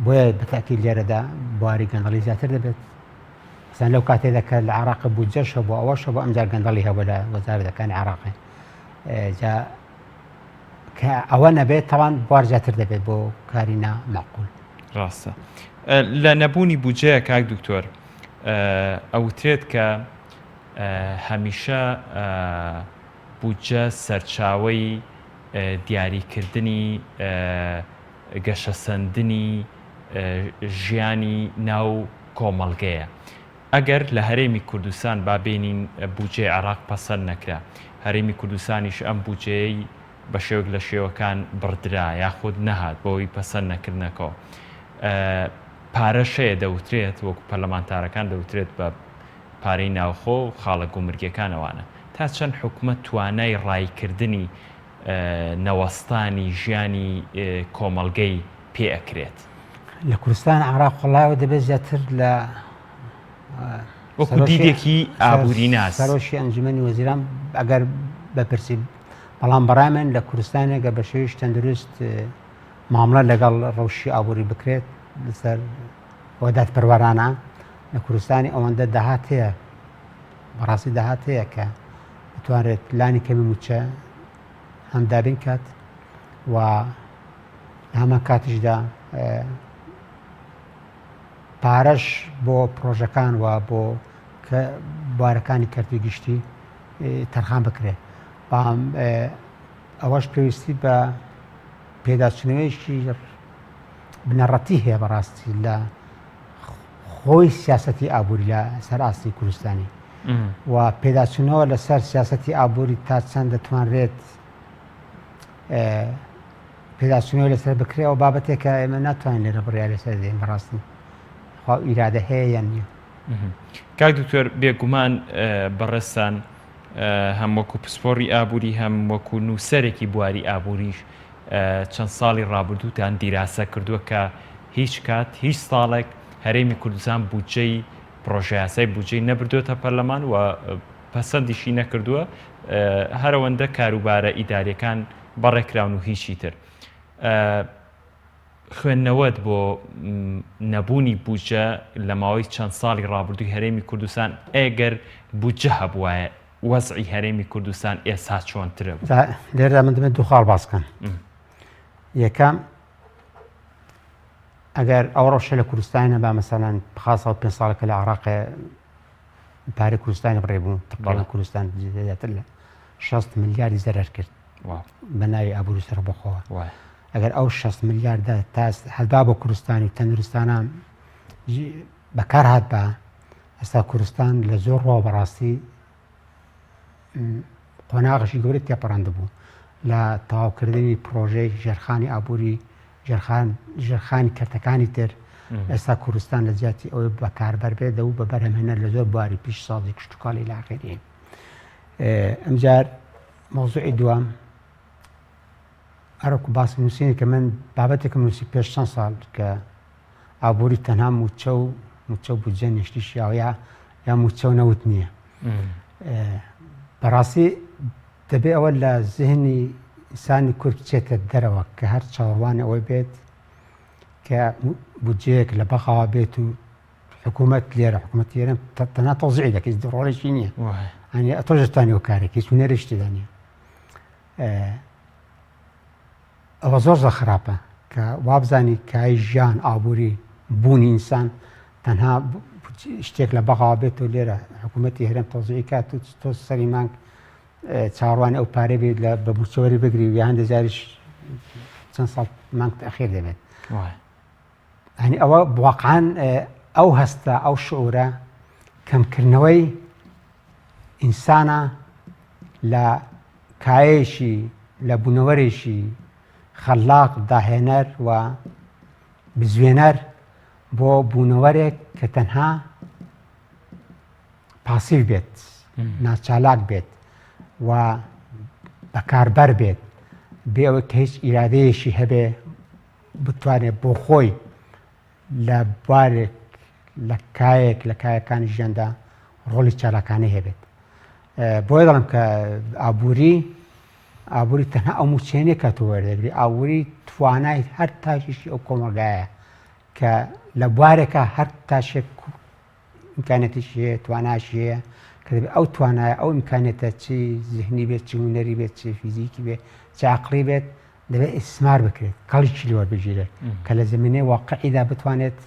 بۆیە بەتاکی لێرەدا بواری گەندەڵی زیاتر دەبێت سان لەو کاتێدا کە لە عێراق بودجەشە بۆ ئەوەشە بۆ ئەمجار گەندەڵی هەبوو لە وەزارەتەکانی عێراقی کە ئەوە نەبێت تەوان بوار زیاتر دەبێت بۆ کاری نامەعقول ڕاستە لە نەبوونی بودجەیە کاک دکتۆر ئەوترێت کە هەمیشە بودجە سەرچاوەی دیاریکردنی گەشەسەندنی ژیانی ناو کۆمەڵگەیە ئەگەر لە هەرێمی کوردستان بابێنین بودجەی عێراق پەسەند نەکرا هەرێمی کوردستانیش ئەم بودجەیەی بە شێوک لە شێوەکان بڕدرا یاخود نەهات بۆەوەی پەسەند نەکردنەکەەوە پارەشەیە دەوترێت وەکو پەرلەمانتارەکان دەوترێت بە پارەی ناوخۆ و خاڵە گومرگەکانەوانە تا چەند حکومەت توانای ڕایکردنی نەوەستانی ژیانی کۆمەڵگەی پێ ئەکرێت لە کوردستان عێراق وەڵایەوە دەبێت زیاتر لە وەکو دیدێکی ئابووری ناس سەرۆشی ئەنجومەنی وەزیران ئەگەر بەپرسی بەڵام بەڕای من لە کوردستانێکە بە شێویش تەندروست ماملە لەگەڵ ڕەوشی ئابووری بکرێت لەسەر وەدات پەروەرانە لە کوردستانی ئەوەندە داهات هەیە بەڕاستی داهات هەیە کە بتوانرێت لانی کەمی موچە هەم دابین کات و هەمان کاتیشدا پارەش بۆ پرۆژەکان و بۆ بوارەکانی کەرتی گشتی تەرخان بکرێت ئەوەش پێویستی بە پێداچنەوەیشی بنەڕەتی هەیە بەڕاستی لە خۆی سیاسەتی ئابووری لە سەر ئاستی کوردستانی و پێداچوونەوە لەسەر سیاسەتی ئابووری تا چەند دەتوانرێت پێداچوونەوە لەسەر بکرێەوە بابەتێکە ئێمە ناتوانین لێرە بڕیا لەسەر دێن بەڕاستی خوا ئیرادە هەیە یان نییە کاک دکتۆر بێگومان بەڕێستان هەم وەکو پسپۆڕی ئابووری هەم وەکو نووسەرێکی بواری ئابووریش چەند ساڵی ڕابردووتان دیراسە کردووە کە هیچ کات هیچ ساڵێک هەرێمی کوردستان بودجەی پرۆژەیاسای بودجەی نەبردوێتە پەرلەمان و پەسەندیشی نەکردووە هەرەوەندە کاروبارە ئیداریەکان بەڕێکراون و هیچی تر خوێندنەوەت بۆ نەبوونی بودجە لە ماوەی چەند ساڵی ڕابردووی هەرێمی کوردستان ئەگەر بودجە هەبوایە وەزعی هەرێمی کوردستان ئێستا چۆنترە لێردا من دەمێت دوو خاڵ باسکەم یەکەم ئەگەر ئەو ڕەوشە لە کوردستانە با مەسەلەن بخاسەوە 5 ساڵەکە لە عێراقێ پارەی کوردستانی بڕێبوو تقریباً کوردستان زیاتر لە 60 ملیاردی زەرەر کرد بە ناوی ئابووری سەربەخۆوە ئەگەر ئەو 60 ملیاردە تا هەلبا بۆ کوردستانی و تەندروستانە بەکار هات بە ئێستا کوردستان لە زۆر ڕۆ بەڕاستی قۆناغشی گەورەی تێپەڕاندە بوو لە تەواوکردنی پرۆژەی ژێرخانی ئابووری ژێرخانی کەرتەکانی تر ئێستا کوردستان لە جیاتی ئەوەی بەکاربەر بێت و بە بەرهەمهێنەر لە زۆر بواری پیش ساڵی کشتتوکاڵی لاخێری ئەمجار مۆزوعی دووەم ئەرەکو باسی نووسینی کە من بابەتێکم نووسی پێش چەند ساڵ کە ئابووری تەنها موچە بودجە نیشتیشیاوەیە یا موچە و نەوت نییە بەڕاستی دەبێت ئەوە لە زیهنی ئینسانی کورد بچێتە دەرەوە کە هەر چاوەڕوانی ئەوەی بێت کە بودجەیەک لە بەخەوە بێت و حکوومەت لێرە حکوومەت لێرە تەنها تەوزیعی دەکەیت ڕۆڵێکی نییە ئەنی ئەتۆژتانی و کارێکی سونێرشتیدا نیە ئەوە زۆر خراپە کە وابزانی کای ژیان ئابووری بوونی ئینسان تەنها شتێک لە بەغا بێت و لێرە حکوومەتی هەرێم تۆزیعی کات و تۆ سەری مانگ چاڕوان ئەو پارە بێت لە بە بچۆری بگری و یا هەندە جاریش چەند ساڵ مانگ تەخیر دەبێت. هەنی ئەوە واقعاً ئەو هەستە ئەو شعورە کەمکردنەوەی ئینسانە لە کایەشی لە بوونەوەرێکی خەلاق داهێنەر و بزوێنەر بۆ بوونەوەرێک کە تەنها پاسیو بێت ناچالاک بێت و بەکاربەر بێت بێ ئەوە کە هیچ ئیرادەیەشی هەبێ بتوانێت بۆ خۆی لە بوارێک لە کایەک لە کایەکانی ژیاندا ڕۆڵی چالاکانەی هەبێت. بۆیە دەڵم کە ئابووری تەنها ئەو موچێنێک کە تۆ وەردەگری ئابووری توانای هەر تاشیشی ئەو کۆمەلگایە کە لە بوارێکە هەر تاشێک ئیمکانێتیش هەیە تواناشی هەیە کە دەبێت ئەو توانایە ئەو ئیمکانێتە چی ذهنی بێت چی هونەری بێت چی فیزیکی بێت چی عەقڵی بێت دەبێت ئیسمار بکرێت کەڵیکی لێوەربگیرێت کە لە زمینەی واقعیدا بتوانێت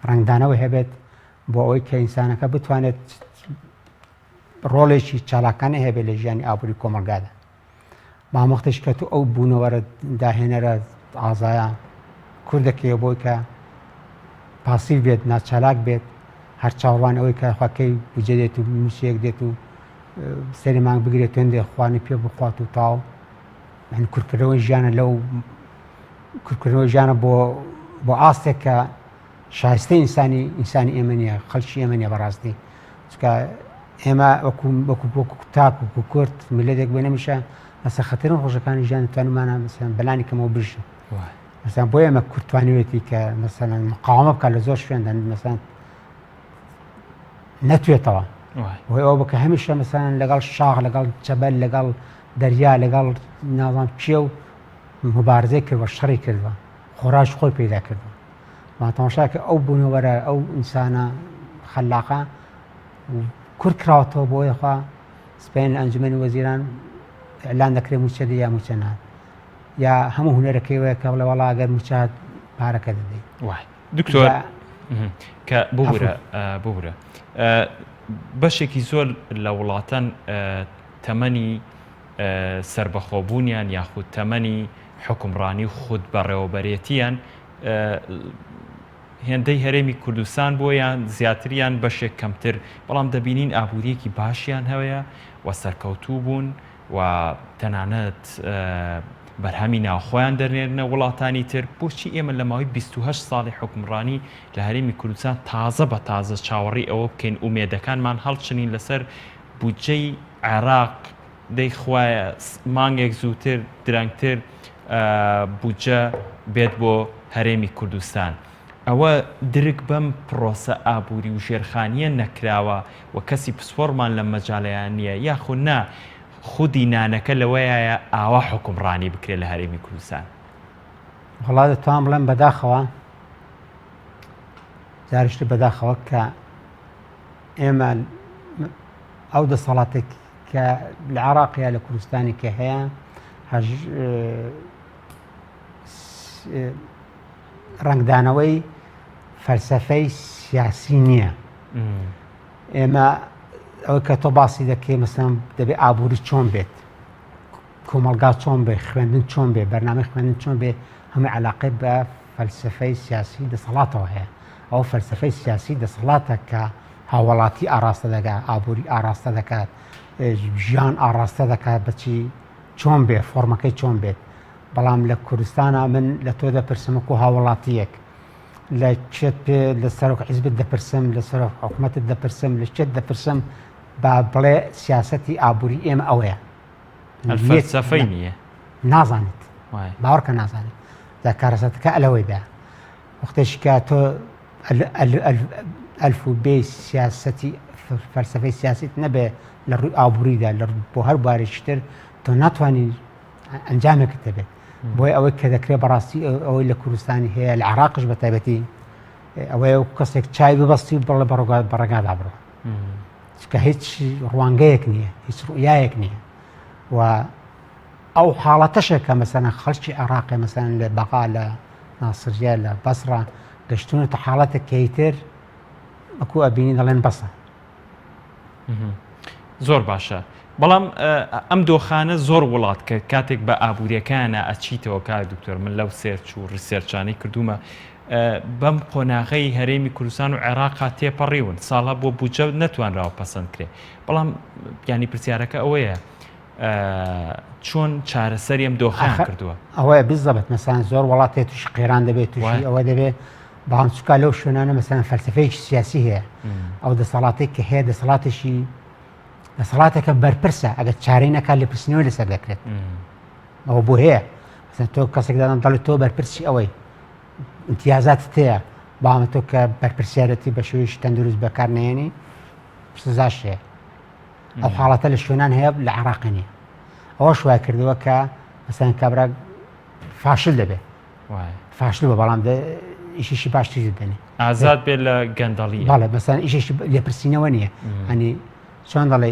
ڕنگدانەوەی هەبێت بۆ ئەوەی کە ئینسانەکە بتوانێت ڕۆڵێکی چالاکانە هەبێت لە ژیانی ئابووری کۆمەلگادا. مامۆختەش کە تو ئەو بوونەوەرە داهێنەرە ئازایە کوردەکەیە بۆی کە پاسیو بێت ناچالاک بێت هەر چاوەڕوان ئەوەی کە خواکەی بجێ دێت و موسیەک دێت و سەری مانگ بگرێت توێندێ خوانی پێ بخوات و تاو کورتکردنەوەی ژیانە لەو کورتکردنەوەی ژیانە بۆ ئاستێک کە شایستەی ئینسانی ئێمە نیە خەڵکی ئێمە نیە بەڕاستی چکە ئێمە وەکو تاک و کورت میلەتێک بێ نەمیشە مەسە خەتەرن ڕۆژەکانی ژیان توانمانە مەسەڵەن بەلانی کەمەوە بژن مەسەڵەن بۆ ئێمە کورتوانیوێتی کە مەسەڵەن مقاومە بکات لە زۆر شوێندا مەسەڵەن نەتوێتەوە وی ئەوە بکە هەمیشە مەسەڵەن لەگەڵ شاخ لەگەڵ جەبەل لەگەڵ دەریا لەگەڵ ناوان چێ و مبارزەی کردوە شەڕی کردوە خۆراش خۆی پەیدا کردوە ماتەماشا کە ئەو بوونەوەرە ئەو ئینسانە خەلاقە کورت کراوەتەوە بۆ ئەوەی سبەین ئەنجومەنی وەزیران ئەلان دەکرێت موچە دێ یا موچە نات یا هەموو هونەرەکەی وەیە کە بڵێ وەڵا ئەگەر موچات پارەکە دەدەیت. دکتۆر کە ببورە بەشێکی زۆر لە وڵاتەن تەمەنی سربەخۆبوونیان یاخود تەمەنی حکومڕانی خود بەڕێوەبەرێتیان هێندەی هەرێمی کوردستان بۆیان زیاتریان بەشێک کەمتر بەڵام دەبینین ئابووریەکی باشیان هەیە و سەرکەوتوو بوون و تەنانەت بەرهەمی ناوخۆیان دەرنێرنە وڵاتانی تر بۆچی ئێمە لە ماوەی 28 ساڵی حکومڕانی لە هەرێمی کوردستان تازە بە تازە چاوەڕی ئەوە بکەین ئومێدەکانمان هەڵچنین لەسەر بودجەی عێراق دەیخوایە مانگێک زووتر درەنگتر بودجە بێت بۆ هەرێمی کوردستان. ئەوە درک بەم پرۆسە ئابووری و ژێرخانیە نەکراوە و کەسی پسپۆرمان لە مەجاڵەیان نییە یاخود نا خودی نانەکە لەوەیە ئاوا حکومڕانی بکرێت لە هەرێمی کوردستان. وڵا دەتوان بڵێم بەداخەوە جاریشتر بەداخەوە کە ئێمە ئەو دەسەڵاتێک کە لە عێراقیا لە کوردستانی کە هەیە ڕنگدانەوەی فەلسەفەی سیاسی نییە. ئێمە ئەوە کە تۆ باسی دەکەی مەسەڵەن دەبێت ئابووری چۆن بێت کۆمەلگا چۆن بێ خوێندن چۆن بێ بەرنامەی خوێندن چۆن بێ هەمووی عەلاقەی بە فەلسەفەی سیاسی دەسەڵاتەوە هەیە. ئەو فەلسەفەی سیاسی دەسەڵاتە کە هاوڵاتی ئاراستە دەکات ئابووری ئاراستە دەکات ژیان ئاراستە دەکات بەچی چۆن بێ فۆرمەکەی چۆن بێت. بەڵام لە کوردستانە من لە تۆ دەپرسمەکو هاوڵاتیەک لە چێت پێ لە سەرۆک حیزبت دەپرسم لە سەرۆک حکوومەتت دەپرسم لە چێت دەپرسم با بڵێ سیاسەتی ئابووری ئێمە ئەوەیە فەلسەفەی نییە نازانیت باوەڕکە نازانیت دا کارەسەتەکە ئەلەوەیدا وەختێکی کە تۆ ئەلف و بێ سیاسەتی فەلسەفەی سیاسیت نەبێ لە ڕووی ئابووریدا بۆ هەر بارێکتر تۆ ناتوانانی ئەنجامێکت دەبێت. بۆی ئەوەی کە دەکرێت بەڕاستی ئەوەی لە کوردستانی هەیە لە عێراقش بە تایبەتی ئەوەیە کەسێک چای ببەستی و بڵێ بەڕێگادا بڕۆ چکە هیچ ڕوانگەیەک نییە هیچ ڕوئایەک نییە و ئەو حاڵەتەشە کە مەسەڵەن خەڵکی عێراقی مەسەڵەن لە بەغا لە ناسریە لە بەسڕا گەشتونەتە حاڵەتە کەیتر وەکو ئەبینی دەڵێن بەسە. زۆر باشە. بەڵام ئەم دۆخانە زۆر وڵات کە کاتێک بە ئابوووریەکانە ئەچیتەوە کار دکتۆر من لەو سێرچ و ڕیسێرچانەی کردومە بەم قۆناغەی هەرێمی کوردستان و عێراقا تێپەڕیون ساڵە بۆ بودجە نەتوانراوە پەسەند کرێ. بەڵام ینی پرسیارەکە ئەوەیە چۆن چارەسەری ئەم دۆخان کردووە؟ ئەوەیە بزەبێت مەسان زۆر وڵاتێت توش قێران دەبێت توشی ئەوە دەبێت بەڵام چکا لەو شوێنانە مەسەن فەلسفەیەکی سیاسی هەیە ئەو دەسەڵاتێک کە هەیە دەسەڵاتێکی دەسەڵاتێکە بەرپرسە ئەگەر چارەی نەکات لە پرسنەوەی لەسەر دەکرێت ئەوە بۆ هەیە تۆ کەسێک دادەن دەڵێت تۆ بەرپرسی ئەوەی امتیازاتت هەیە باڵام تۆ کە بەرپرسیارەتی بە شێوەیەکی تەندروست بەکارنێنی سزاش هەیە. ئەو حاڵەتە لە شوێنان هەیە لە عێراق نییە. ئەوە شوای کردووە کە مەسەن کابرا فاشل دەبێت فاشل بە بەڵام ئیشیشی باشتری دەنێ ئازاد بێت لە گەندەڵی باڵێ مەسەن ئیشێکی لێپرسینەوە نییە هەنی چۆن دەڵێ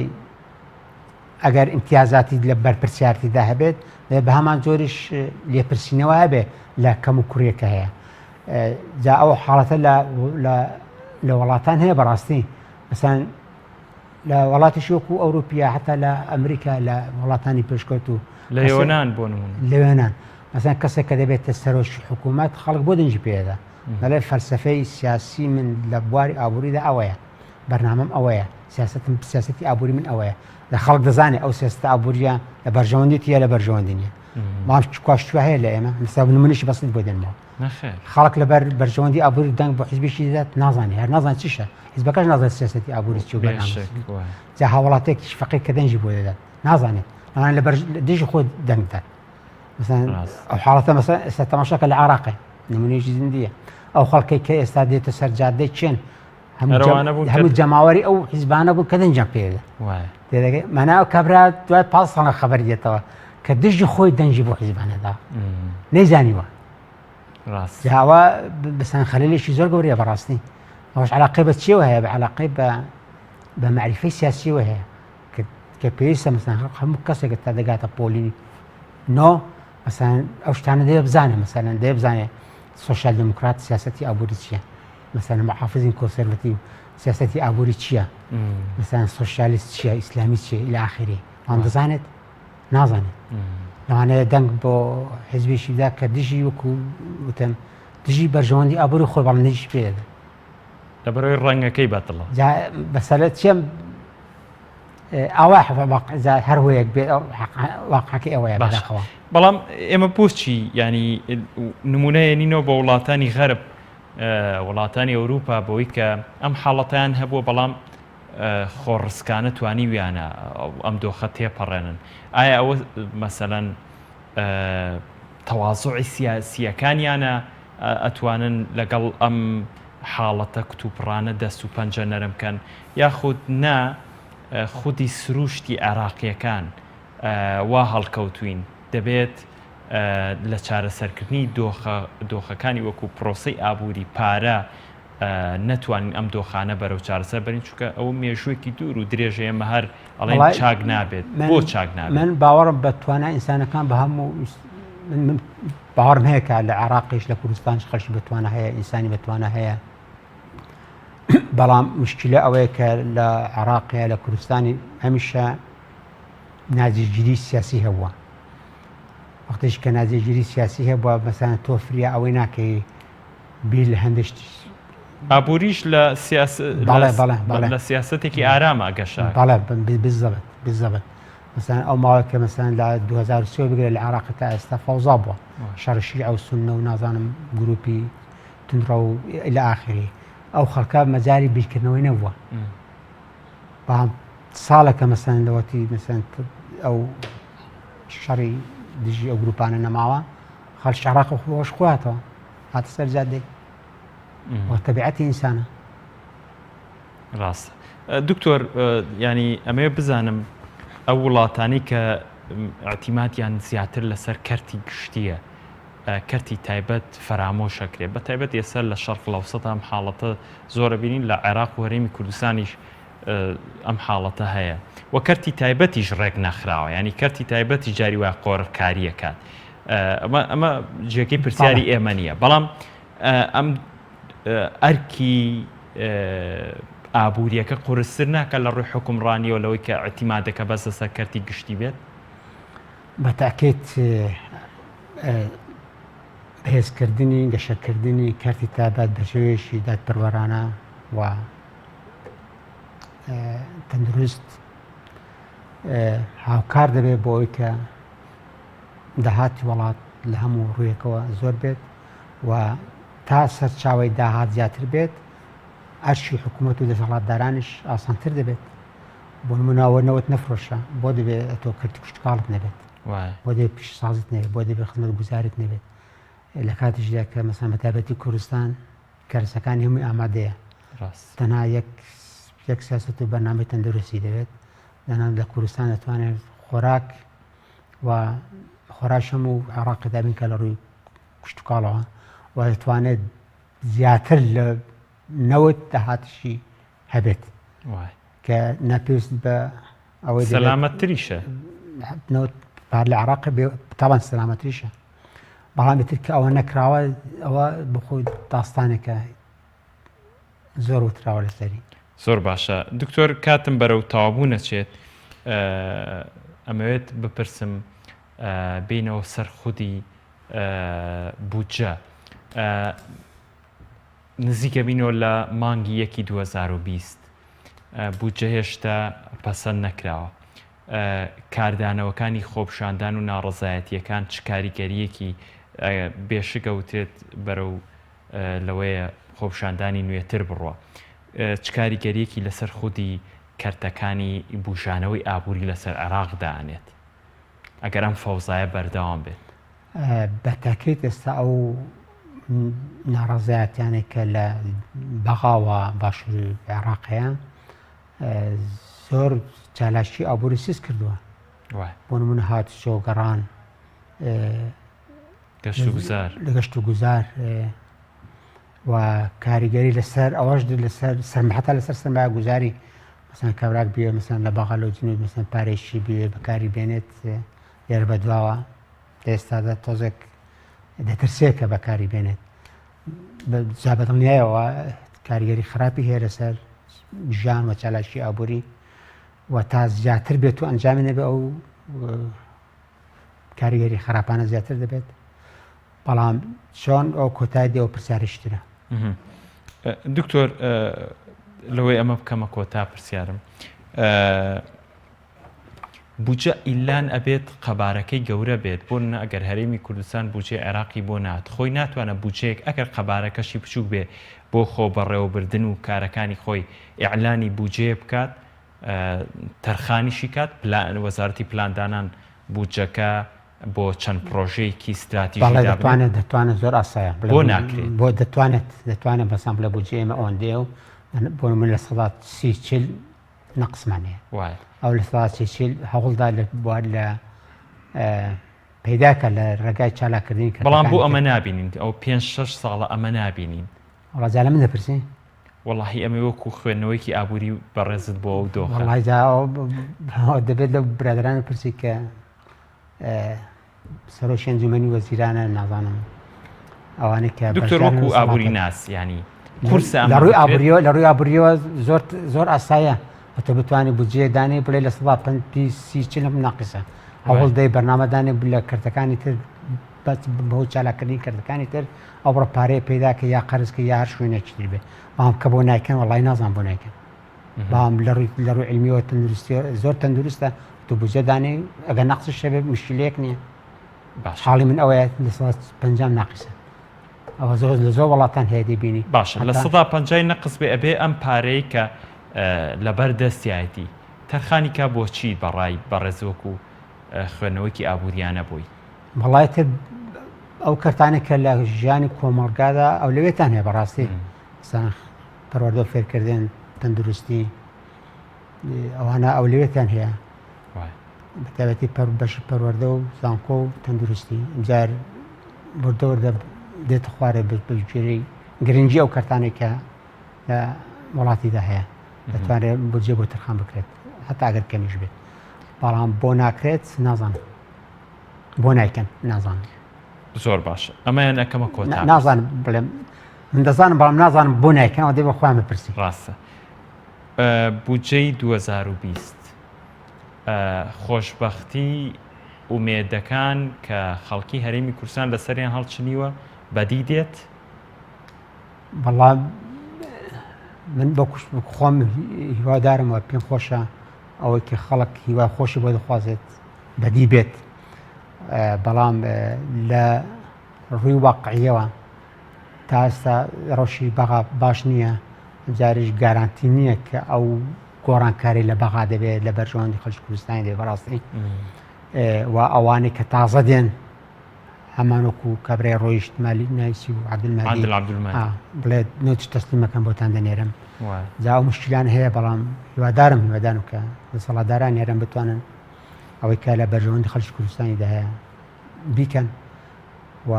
ئەگەر امتیازاتی لە بەرپرسیارتیدا هەبێت بە هەمان جۆریش لێپرسینەوە هەبێ لە کەم و کوڕیەکە هەیە. جا ئەو حاڵەتە لە وڵاتان هەیە بەڕاستی مەسەن لە وڵاتیش وەکو ئەوروپیا حتا لە ئەمریکا لە وڵاتانی پێشکەوت و لە یۆنان بۆ نمونە لە یۆنان مەسەن کەسێک کە دەبێتە سەرۆکی حکوومەت خەڵک بۆ دەنجی پێدا دەڵێ فەلسفەی سیاسی من لە بواری ئابووریدا ئەوەیە بەرنامەم ئەوەیە سیاسەتی ئابووری من ئەوەیە لە خەڵک دەزانێت ئەو سیاستە ئابووریە لە بەرژەوەندیتە لە بەرژەوەندی نیە مام کوشتوە هەیە لە ئێمە مثلا منیشی بەسط بۆ دێنمەوە خەڵک لەبەر بەرژەوەندی ئابووری دەنگ بۆ حیزبێکی دەدات نازانێت هەر نازان چیشە حیزبەکەش نازانێت سیاسەتی ئابووری چی و جا هاوڵاتێکی فەقیر کە دەنجی بۆ دەدات نازانێت ئەوان لە دژی خۆ دەنگدات مثلا ئەو حاڵەتە مەسەن ئێستا تەماشاکە لە عێراقی نمونەیەکی زیندیە ئەو خەڵکی کە ئێستا دێتە سەر جادەی چێن هەموو جەماوەری ئەو حیزبانە بوو کە دەنجیان پێدە تێدەگەی مەناو کابرا دوای 5 ساڵە خەبەر دێتەوە کە دژی خۆی دەنجی بۆ حیزبانەدا نەیزانیوە جاوە بەسەن خەلەلێکی زۆر گەورەیە بەڕاستی ئەوش علاقەی بە چیەوە هەیە بە علاقەی بە معریفەی سیاسیەوە هەیە کە پێویستە مەسەن هەموو کەسێک تا دەگاتە پۆلی نۆ مەسەن ئەو شتانە دەیە بزانێ مەسەن دەیە بزانێ سۆشیال دموکرات سیاسەتی ئابووری چییە مثلا محافظین کۆنسەرڤەتیڤ سیاسەتی ئابووری چییە مثلا سۆشیالیست چییە ئیسلامی چیە إلى آخره ئەوان دەزانێت نازانێت لەوانەیە دەنگ بۆ حیزبێکیدا کە دژی وەکو وتم دژی بەرژەوەندی ئابووری خۆی بەڵام نەیژی پێدەدا لەبەرەوەی ڕەنگەکەی بەتڵە بەسەرەت چێم ئەوە هەر هۆیەک بێت واقعەکەی ئەوەیە بەداخەوە بەڵام ئێمە بۆچی ینی نمونەیەنینەوە بە وڵاتانی غەرب وڵاتانی ئەوروپا بۆی کە ئەم حاڵەتیان هەبووە بەڵام خۆڕسکانە توانی ویانە ئەم دۆخە تێپەڕێنن ئایا ئەوە مەسەلەن تەوازوعی سیاسیەکانیانە ئەتوانن لەگەڵ ئەم حاڵەتە کتوپڕانە دەست و پەنجە نەرم بکەن یاخود نا خودی سروشتی عێراقیەکان وا هەڵکەوتوین دەبێت لە چارەسەرکردنی دۆخەکانی وەکو پرۆسەی ئابووری پارە نەتوانین ئەم دۆخانە بەرەو چارەسەر بەرین چونکە ئەو مێژوویەکی دوور و درێژە ئێمە هەر ئەڵێن چاک نابێت بۆ چاک نابێت من باوەڕم بە توانای ئینسانەکان بە هەموو باوەڕم هەیە کە لە عێراقیش لە کوردستانش خەڵکی بەتوانە هەیە ئینسانی بەتوانە هەیە بەڵام مشکلە ئەوەیە کە لە عێراقیە لە کوردستانی هەمیشە نازیگیری سیاسی هەبووە وەختێش کە نازیگیری سیاسی هەیە بووە مەسەلەن تۆ فریا ئەوەی ناکەی بیر لە هەندێک ئابووریش لە سیاسەتێکی ئارامە ئەگەشا بەڵێ بزەبێت مەسەلەن ئەو ماوەیە کە مەسەلەن لە 2003 بگرێت لە عێراق تا ئێستا فەوزا بووە شەڕی شیعە و سوننە و نازانم گروپی توندڕە و إلى آخره ئەو خەڵکە مەجاری بیرکردنەوەی نەبووە بەڵام ساڵێکە مەسەلەن لەوەتی مەسەلەن ئەو شەڕی دژی ئەو گروپانە نەماوە خەڵکی عێراق خۆش خۆاتەوە هاتە سەر جادەی تەبیعەتی ئینسانە ڕاستە دکتۆر ینی ئەمەیە بزانم ئەو وڵاتانی کە ئەعتیمادیان زیاتر لەسەر کەرتی گشتیە کەرتی تایبەت فەرامۆشەکرێت بە تایبەت ئێستا لە شەرق لەوسەد ئەم حاڵەتە زۆرە بینین لە عێراق و هەرێمی کوردستانیش ئەم حاڵەتە هەیە و کەرتی تایبەتیش ڕێک نەخراوە ینی کەرتی تایبەتی جاری وای قۆڕکاریەکات ئەمە جێگەی پرسیاری ئێمە نییە بەڵام ئەم ئەرکی ئابوووریەکە قورستر ناکە لە ڕووی حکومڕانیەوە لەوەی کە ئەتیمادەکە بەسە سەرکەرتی گشتی بێت بەتاکێت هێزکردنی گەشەکردنی کارتی تابەت بە شێوەیەکی دادپەروەرانە و تەندروست هاوکار دەبێت بۆ ئەوەی کە داهاتی وڵات لە هەموو ڕوویەکەوە زۆر بێت و تا سەرچاوی داهات زیاتر بێت ئەرشی حکوومەت و دەسەڵاتدارانش ئاسانتر دەبێت بۆ نموناوەرنەوەت نەفرۆشە بۆ دەبێت تۆ کردی کوشتکاڵت نەبێت بۆ دەبێت پیشسازت نەبێت بۆ دەبێت خزمەت گوزارت نەبێت لە کاتیشدا کە مەسەڵەن بە تایبەتی کوردستان کارەسەکانی هەمووی ئامادەیە تەنها یەک سیاسەت و بەرنامەی تەندروستی دەبێت دەنام لە کوردستان دەتوانێت خۆراک و خۆراش هەموو عێراقی دابین کە لە ڕووی کوشتکاڵەوە و دەتوانێت زیاتر لە نەوت داهاتشی هەبێت کە ناپێویست بە ئەوەی سەلامەتتریشە نەوت پار لە عێراق تاوان سەلامەتریشە بەڵام بێتر کە ئەوە نەکراوە ئەوە بخۆی داستانێکە زۆر وتراوە لەسەری زۆر باشە دکتۆر کاتم بەرەو تەواوبوو نەچێت ئەمەوێت بپرسم بینەوە سەر خودی بودجە نزیکە بینەوە لە مانگی 2020 بودجە هێشتا پەسەند نەکراوە کاردانەوەکانی خۆپشاندان و ناڕزایەتیەکان چ کاریگەریەکی بێشکە وترێت بەرەو لەوەیە خۆپشاندانی نوێتر بڕوە چ کاریگەریەکی لەسەر خودی کەرتەکانی بوژانەوەی ئابووری لەسەر عێراق دانێت ئەگەر ئەم فەوزایە بەردەوام بێت بە تاکێت ئێستا ئەو ناڕزایەتیانێک کە لە بەغاوە باشووری عێراقەیە زۆر چالاشی ئابووری سیس کردووە بۆ نمونە هاتوچۆ گەڕان گەشت و گوزار و کاریگەری لەسەر ئەوەش لەسەر سەرمەحەتا لەسەر سەرمایە گوزاری مەسەڵەن کابراک بێ مەسەڵەن لە بەغا لەو جنوب مەسەڵەن پارێشی بێ بەکاری بێنێت لێرە بەدواوە ئێستادا تۆزێک دەترسێکە بەکاری بێنێت جا بەدڵنیایەوە کاریگەری خراپی هەیە لەسەر ژان و چالاشی ئابووری و تا زیاتر بێت و ئەنجامی نەبێ ئەو کاریگەری خراپانە زیاتر دەبێت بەڵام چۆن ئەو کۆتای دێ و پرسیارشترە دکتۆر لەوەی ئەمە بکەمە کۆتا پرسیارم بودجە ئیلان ئەبێت قەبارەکەی گەورە بێت بۆ ئەگەر هەرێمی کوردستان بودجێ عێراقی بۆ نات خۆی ناتوانە بودجەیەک ئەگەر قەبارەکەشی بچووک بێ بۆ خۆ بەڕێوەبردن و کارەکانی خۆی ئیعلانی بودجێ بکات تەرخانیشی کات وەزارەتی پلاندانان بودجەکە بۆ چەند پرۆژەیەکی استراتیژی دەتوانێت زۆر ئاسایە بۆ ناکرێت بۆ دەتوانێت بەسەم لە بودجێ ئێمە ئەوەندێ و بۆ من لە سەدات 30 نەقسمانەیە ئەو لە سەدات 30 هەوڵدا لە پەیداکە لە ڕێگای چالاکردنی کرد بەڵام بۆ ئەمە نابینین ئەو 5-6 ساڵە ئەمە نابینین ڕاجا لە من دەپرسی وەڵاهی ئەمە وەکو خوێندنەوەیکی ئابووری بەڕێزت بۆ ئەو دۆخە دەبێت لە برادران پرسی کە سەرۆشی ئەنجومەنی وەزیرانە نازانم ئەوانەی کە دکتۆر وەکو ئابووری ناس ینی کورس لە ڕووی ئابووریەوە زۆر ئاسایە تۆ بتوانانی بودجێ دانێ بڵێ لە 150 ناقیسە هەوڵ دەی بەرنامەدانێ لە کردەکانی تر بەو چالاکردنی کردەکانی تر ئەو بڕە پارەیە پێداکە یا قەرزکە یا هەر شوێنێکی بێ بەڵام کە بۆ نایکەن وەڵای نازان بۆ نایکەن بەڵام لە ڕووی علمیەوە تەندروستی زۆر تەندروستە تو بودجێ دانێ ئەگەر نەقسش شەبێ مشکلەیەک نییە حاڵی من ئەوەیە لە 150 ناقیسە ئەوە لە زۆر وڵاتان هەیە دەبینی باشە لە 150 نەقس بێ ئەبێ ئەم پارەی کە لەبەر دەستیایەتی تەرخانی کا بۆچی بەڕای بەڕێزۆک و خوێندنەوەیکی ئابووریانە بووی بەڵایەتە ئەو کەرتانێک کە لە ژیانی کۆمەڵگادا ئەو لەوێتان هەیە بەڕاستی پەروەردە فێرکردن تەندروستی ئەوانە ئەو لەوێتان هەیە بەتایبەتی بەشی پەروەردە و زانکۆ و تەندروستی ئەمجار بردەوردە دێتە خوارێ بەگوێرەی گرنگی ئەو کەرتانێکە لە وڵاتیدا هەیە دەتوانێت بودجێ بۆ تەرخان بکرێت هەتا ئەگەر کەمیش بێت بەڵام بۆ ناکرێت نازانم بۆ نایکەن نازانم زۆر باشە ئەمەیان ئەەکەمە کۆتا نازانم بڵێم من دەزانم بەڵام نازانم بۆ نایکەنەوە دێ بە خۆیان بپرسی. ڕاستە. بودجەی 2020 خۆشببختی ومێدەکان کە خەڵکی هەرێمی کوردستان لەسەریان هەڵچنیوە بەدی دێت؟ بەڵام من بە خۆم هیوادارمەوە پێم خۆشە ئەوەی کە خەڵک هیوا خۆشی بۆ دەخوازێت بەدی بێت، بەڵام لە ڕووی واقعیەوە تا ئێستا ڕەوشی بەغا باش نییە، جاریش گارانتی نییە کە ئەو گۆڕانکاری لە بەغا دەبێت لە بەرژەوەندی خەڵکی کوردستانی دێ بەڕاستی و ئەوانەی کە تازە دێن هەمانوەکو کابرای ڕۆیشت مالی نایسی و عەبدولمەجید بڵێت نوتی تەسلیمەکەم بۆتان دەنێرم. جا ئەو مشکلان هەیە، بەڵام هیوادارم کە دەسەڵاتداران هێرن بتوانن ئەوەی کە لە بەرژەوەندی خەڵکی کوردستانیدا هەیە بیکەن و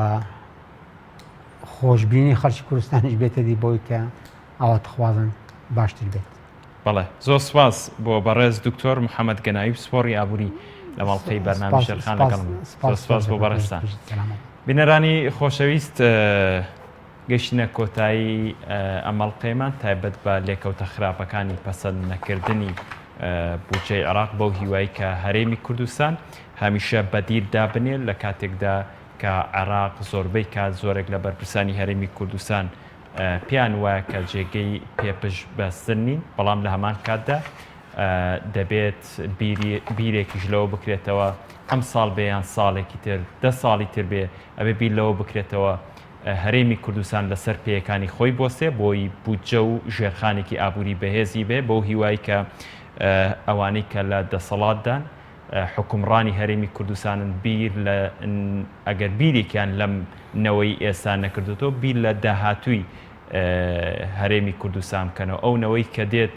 خۆشببینی خەڵکی کوردستانیش بێتە دی بۆی کە ئەوە تخوازن باشتر بێت. بەڵێ زۆر سواس بۆ بەڕێز دکتۆر محەممەد گەناوی سپۆڕی ئابووری لە ماڵقەی بەرنامی شێرخان لەگەڵم. سپاس بۆ بەڕێستان. بینەرانی خۆشەویست، گەشتنە کۆتایی ئەمەڵقەیەمان تایبەت بە لێکەوتە خراپەکانی پەسەند نەکردنی بودجەی عێراق بەو هیوایی کە هەرێمی کوردستان هەمیشە بەدیر دابنێت لە کاتێکدا کە عێراق زۆربەی کات زۆرێک لە بەرپرسانی هەرێمی کوردستان پیان وایە کە جێگەی پێپش بەستن نین، بەڵام لە هەمان کاتدا دەبێت بیرێکیش لەوە بکرێتەوە ئەم ساڵ بێیان ساڵێکی تر 10 ساڵی تر بێ ئەبێ بیر لەوە بکرێتەوە هەرێمی کوردستان لەسەر پێیەکانی خۆی بۆسێ بۆی بودجە و ژێرخانێکی ئابووری بەهێزی بێ بۆ هیوای کە ئەوانەی کە لە دەسەڵاتدان حکومڕانی هەرێمی کوردستانن بیر لە ئەگەر بیرێکیان لەم نەوەی ئێستا نەکردوەوە بیر لە داهاتووی هەرێمی کوردستان بکەنەوە، ئەو نەوەی کە دێت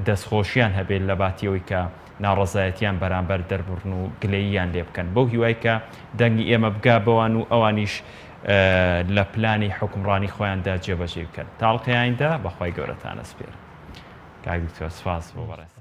دەستخۆشیان هەبێت لە باتیەوەی کە ناڕەزایەتیان بەرامبەر دەربڕن و گلەییان لێ بکەن، بەو هیوای کە دەنگی ئێمە بگا بەوان و ئەوانیش لە پلانی حکومڕانی خۆیاندا جێبەجێ بکەن. تاڵقەیاندا بەخوای گەورەتانە سپێر. کاک دکتۆر سپاس بۆ بەڕێز.